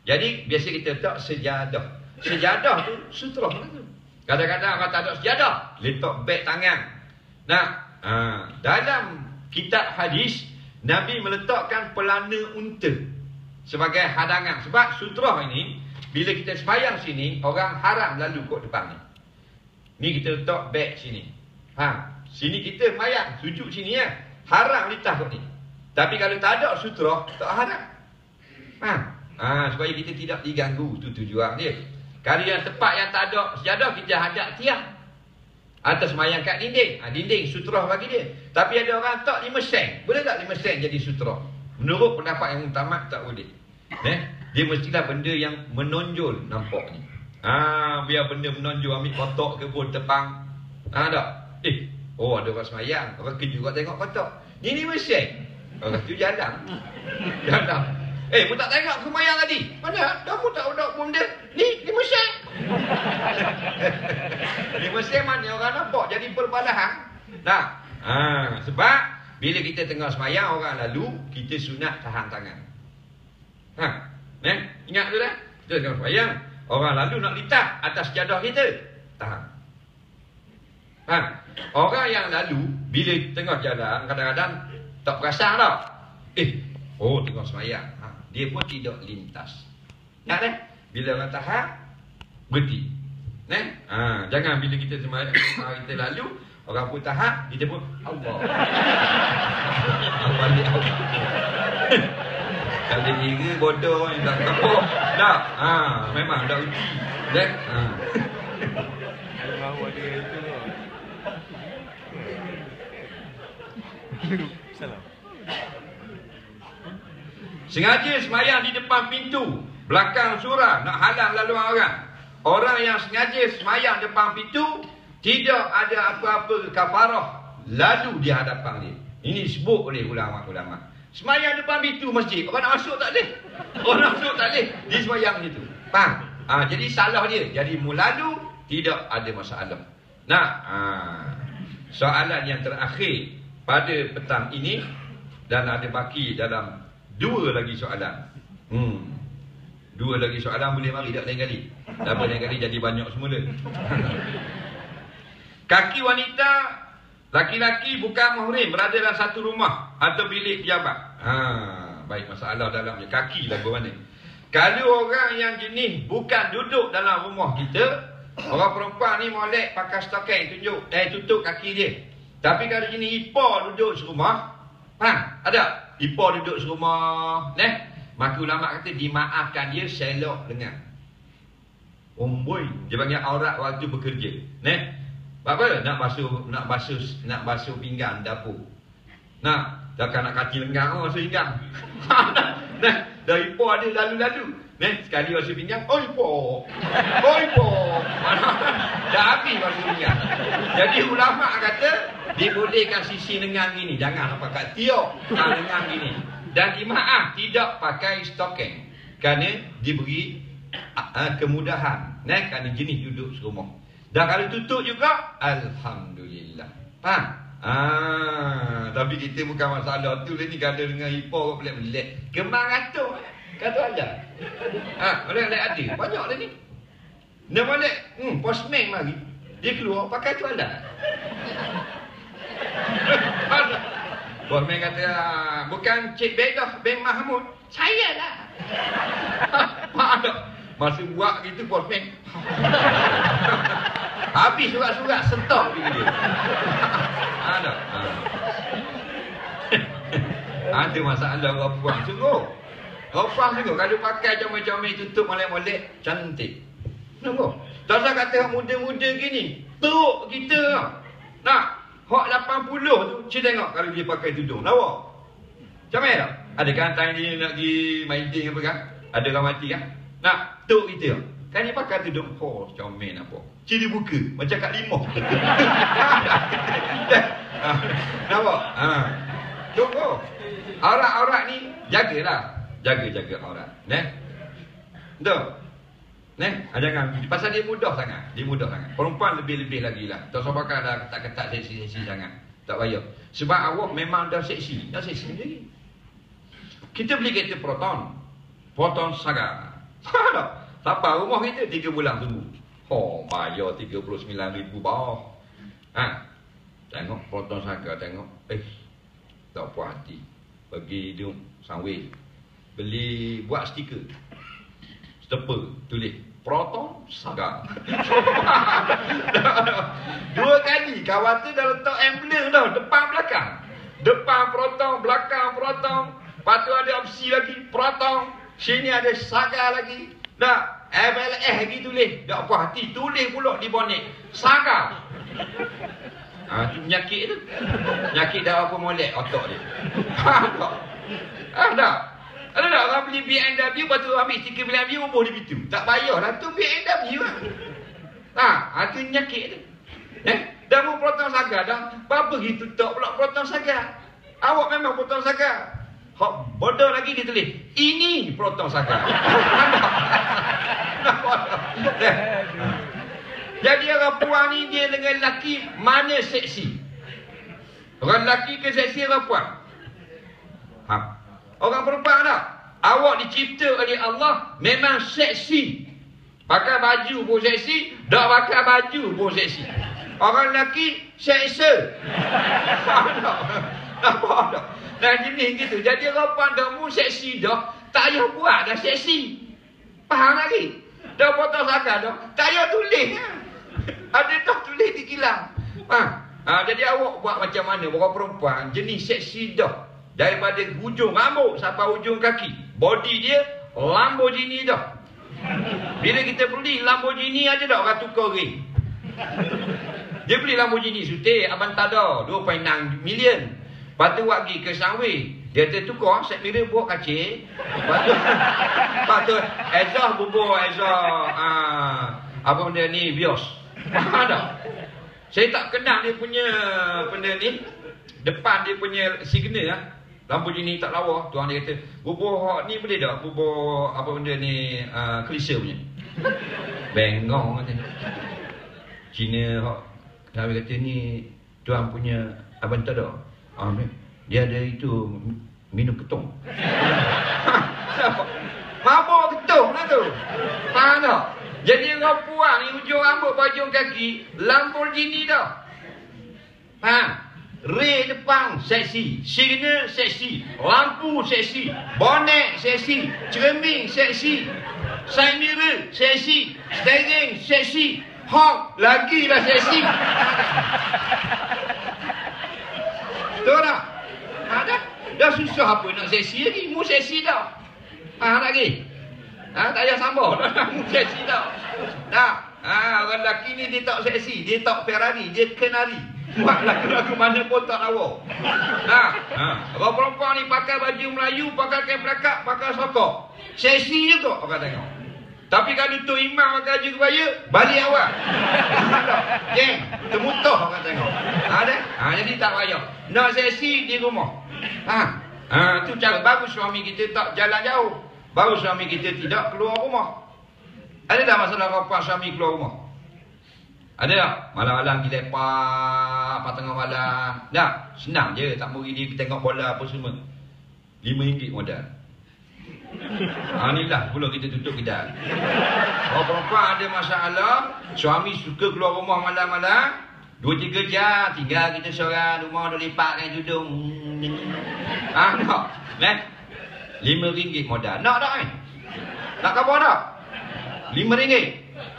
Jadi biasa kita letak sejadah. Sejadah tu sutrah tu. Kadang-kadang orang tak ada sejadah, letak beg tangan. Dalam kitab hadis, Nabi meletakkan pelana unta sebagai hadangan. Sebab sutrah ini, bila kita sembahyang sini, orang haram lalu kot depan ni. Ni kita letak beg sini. Sini kita sembahyang, sujud sini ya. Haram litas kot ni. Tapi kalau tak ada sutrah, tak haram. Supaya kita tidak diganggu, tu tujuan dia. Kalau yang tempat yang tak ada sejadah, kita hadap tiang. Atau semayang kat dinding. Dinding sutrah bagi dia. Tapi ada orang tak 5 sen. Boleh tak 5 sen jadi sutrah? Menurut pendapat yang utama tak boleh. Dia mestilah benda yang menonjol nampaknya. Biar benda menonjol, ambil kotak ke pun tepang. Tak? Ada orang semayang. Orang kerja kat tengok kotak. Ni 5 sen. Orang tu jalan. Mu tak tengok semayang tadi? Mana? Kamu tak ada pun dia. Ni 5 sen. 5 sen mana orang nampak jadi perbalahan. Sebab bila kita tengah semayang orang lalu, kita sunat tahan tangan. Ingat tu dah. Kita tengah semayang, orang lalu nak litas atas sejadah kita, tahan. Orang yang lalu bila tengah jalan kadang-kadang tak perasan tau. Tengah semayang. Dia pun tidak lintas. Bila orang tahan, berhenti. Jangan bila kita semayang, kita lalu, orang pun tahan, kita pun Allah. Balik Allah. Kalau diri bodoh yang tak tahu. Memang dah uji. Bawa dia itu lah. Salam. Sengaja semayang di depan pintu belakang surah, nak halang laluan orang. Orang yang sengaja semayang depan pintu, tidak ada apa-apa kafarah lalu di hadapan dia. Ini disebut oleh ulama-ulama. Semayang depan pintu masjid, orang nak masuk tak boleh. Orang nak masuk tak boleh, dia semayang situ. Faham? Jadi salah dia. Jadi mulalu tidak ada masalah. Soalan yang terakhir pada petang ini, dan ada baki dalam 2 lagi soalan. 2 lagi soalan boleh mari tak lain kali. Dapat lain kali jadi banyak semula. Kaki wanita, laki-laki bukan muhrim berada dalam satu rumah atau bilik pejabat. Baik, masalah dalamnya. Kaki lah mana. Kalau orang yang jenis bukan duduk dalam rumah kita, orang perempuan ni molek pakai stokeng tutup kaki dia. Tapi kalau jenis ipar duduk serumah, ada? Ipar duduk serumah, maka ulama kata dimaafkan dia selok lengan. Boy, dia panggil aurat waktu bekerja. Apa? Nak basuh pinggan dapur. Takkan nak kaki lengan basuh pinggan. Dah ipar dia lalu-lalu. Sekali basuh pinggan, ipar. Dah habis basuh pinggan. Jadi ulama kata dibolehkan sisi lengan gini, jangan pakai tiok lengan gini. Dan dimaaf tidak pakai stokeng kerana diberi kemudahan, kerana jenis duduk serumah. Dan kalau tutup juga, alhamdulillah. Faham? Tapi kita bukan masalah tu ni gaduh dengan hipo boleh melek. Kemang atuk kata aja. Boleh ada. Banyak dah ni. Dia molek, postman mari. Dia keluar pakai tuala. Postman kata, bukan Cik Bedah bin Mahmud. Saya lah. Masa buat gitu postman. Habis surat-surat sentok pergi dia. Ada. Ada masalah orang puang sungguh. Orang puang sungguh kalau pakai comel-comel tutup molek-molek cantik. Kenapa? Tak usah kata muda-muda gini. Teruk kita. Nak hak 80 tu, cik tengok kalau dia pakai tudung. Lawa. Macam mana tak? Ada kan time dia nak pergi main apa kan? Ada orang mati kan? Nak teruk kita. Kan dia pakai tudung. Oh, comel nampak. Ciri buka. Macam kat limau. Nampak? Tunggu. Aurat-aurat ni, jagalah. Jaga aurat. Betul? Jangan. Pasal dia mudah sangat. Perempuan lebih-lebih lagi lah. Tak usah pakai dah ketat-ketat seksi-seksi sangat. Tak payah. Sebab awak memang dah seksi. Dah seksi sendiri. Kita beli kereta Proton Saga. Siapa rumah kita 3 bulan tunggu. Bayar 39,000 bawah. Tengok Proton Saga, tengok. Tak puas hati. Pergi dia Sunway. Beli buat stiker. Stempel tulis Proton Saga. 2 kali kawan tu dah letak emblem dah depan belakang. Depan Proton, belakang Proton. Lepas tu ada opsi lagi Proton. Sini ada Saga lagi. Dah FLS lagi tulis. Tak puas hati tulis pula di bonet Saga. Tu penyakit tu. Penyakit dah apa molek otak dia. Tak. Ada tak orang beli BMW, lepas tu ambil stiker BMW, bubuh di pintu. Tak payah lah tu BMW lah. Tu penyakit tu. Dah mau Proton Saga dah. Apa gitu tak pula Proton Saga. Awak memang Proton Saga. Bodoh lagi dia tulis, ini Proton Saga. Jadi orang puan ni dia dengan lelaki mana seksi? Orang lelaki ke seksi orang puan? Orang perempuan tak? Awak dicipta oleh Allah memang seksi. Pakai baju pun seksi, tak pakai baju pun seksi. Orang lelaki seksa. Nampak tak? Dah jenis gitu. Jadi orang puan dah mu seksi dah, tak payah buat dah seksi. Faham lagi? Dah Proton Saga dah, tak payah tulis. Ada dah tulis di kilang. Jadi awak buat macam mana? Orang perempuan jenis seksi dah. Daripada hujung rambut sampai hujung kaki. Body dia Lamborghini dah. Bila kita beli Lamborghini aja dah orang tukar ring. Dia beli Lamborghini Sutik Aventador 2.6 million. Lepas tu pergi ke Sunway. Dia tertukar set mirror buat kacil. Lepas tu exhaust bubur exhaust apa benda ni Vios. Faham tak? Saya tak kenal dia punya benda ni. Depan dia punya signal lah. Lamborghini tak lawa. Tuan dia kata, bubur ni boleh tak? Bubur apa benda ni klise punya. Bengong kata. Cina kami kata ni tuan punya Aventador. Dia ada itu minum ketong. Mabuk ketong lah tu. Faham tak? Jadi orang puang ni hujung rambut hujung kaki Lamborghini dah. Faham? Ray depan seksi, signal seksi, lampu seksi, bonet seksi, cermin seksi, side mirror seksi, steering seksi, honk lagi lah seksi. Betul tak? Dah susah apa nak seksi lagi, mu seksi dah. Lagi? Tak payah sambung. Mu seksi dah. Orang lelaki ni dia tak seksi, dia tak Ferrari, dia kenari. Buat lagu-lagu mana pun tak lawa. Orang perempuan ni pakai baju Melayu, pakai kain pelakak, pakai sokok. Seksi juga orang tengok. Tapi kalau tu imam pakai baju kebaya, balik awal. Geng, termutuh orang tengok. Jadi tak payah. Nak seksi di rumah. Tu cara baru suami kita tak jalan jauh. Baru suami kita tidak keluar rumah. Ada tak masalah perempuan suami keluar rumah? Ada tak? Malam-malam kita lepak tengah malam. Tak? Senang je. Tak mau dia tengok bola apa semua. RM5 modal. Inilah pula kita tutup kedai. Kalau perempuan ada masalah, suami suka keluar rumah malam-malam, 2-3 jam, tinggal kita seorang, rumah dah lipatkan tudung. Nak? RM5 modal. Nak tak? Nak apa tak? RM5.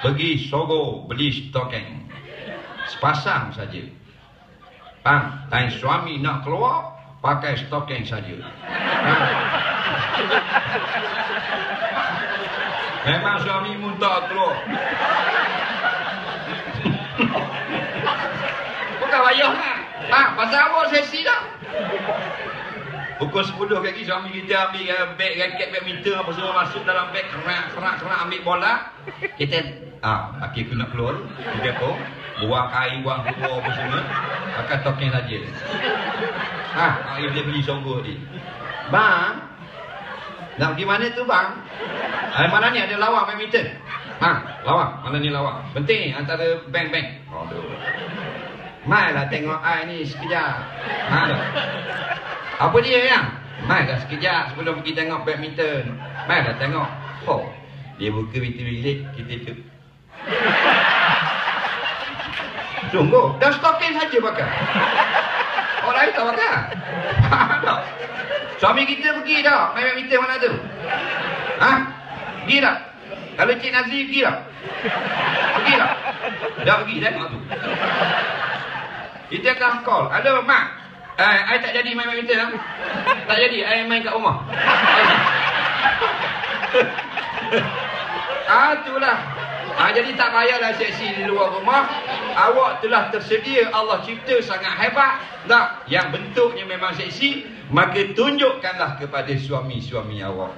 Pergi Sogo beli stokeng. Sepasang saja. Bang, time suami nak keluar, pakai stokeng saja. Memang suami muntah keluar. Bukan payah kan? Pasal awak sesi dah. Pukul 10 kaki suami kita ambil beg raket badminton apa semua masuk dalam beg, kerak ambil bola. Kita laki aku nak keluar, kita pun buang kain, buang keluar apa semua, pakai tokeng saja. Akhir dia beli songgoh dia. Bang, nak pergi mana tu bang? Mana ni ada lawak badminton? Lawak, mana ni lawak? Penting antara bank-bank. Mailah tengok ni sekejap. Apa dia yang? Mailah sekejap sebelum pergi tengok badminton. Mailah tengok. Dia buka pintu bilik, kita tu. Sungguh, dah stokeng saja pakai. Orang lain tak pakai. Tak. Suami kita pergi dah main badminton mana tu? Pergi tak? Kalau Cik Nazri pergi tak? Pergi tak? Dah pergi, tengok tu. Kita akan call. Halo mak, I tak jadi main badminton. Tak jadi, I main kat rumah. Itulah. Jadi tak payahlah seksi di luar rumah. Awak telah tersedia, Allah cipta sangat hebat. Tak? Yang bentuknya memang seksi, maka tunjukkanlah kepada suami-suami awak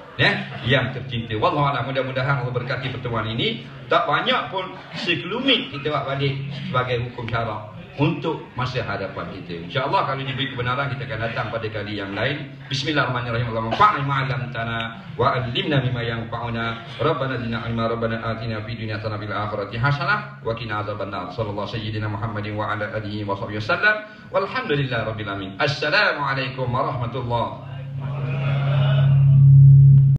yang tercinta. Wallahualam, mudah-mudahan Allah berkati pertemuan ini. Tak banyak pun sekelumit kita buat balik sebagai hukum syarak untuk masa hadapan kita. InsyaAllah kalau diberi kebenaran kita akan datang pada kali yang lain. Bismillahirrahmanirrahim. Allahumma fa'na ma'alam tanah wa alimna mimma yanfa'una. Rabbana zidna ilma, Rabbana atina fid dunya hasanah fil akhirati hasanah wa qina adzabannar. Sallallahu sayyidina Muhammadin wa ala alihi wa sahbihi wasallam. Walhamdulillahirabbil alamin. Assalamualaikum warahmatullahi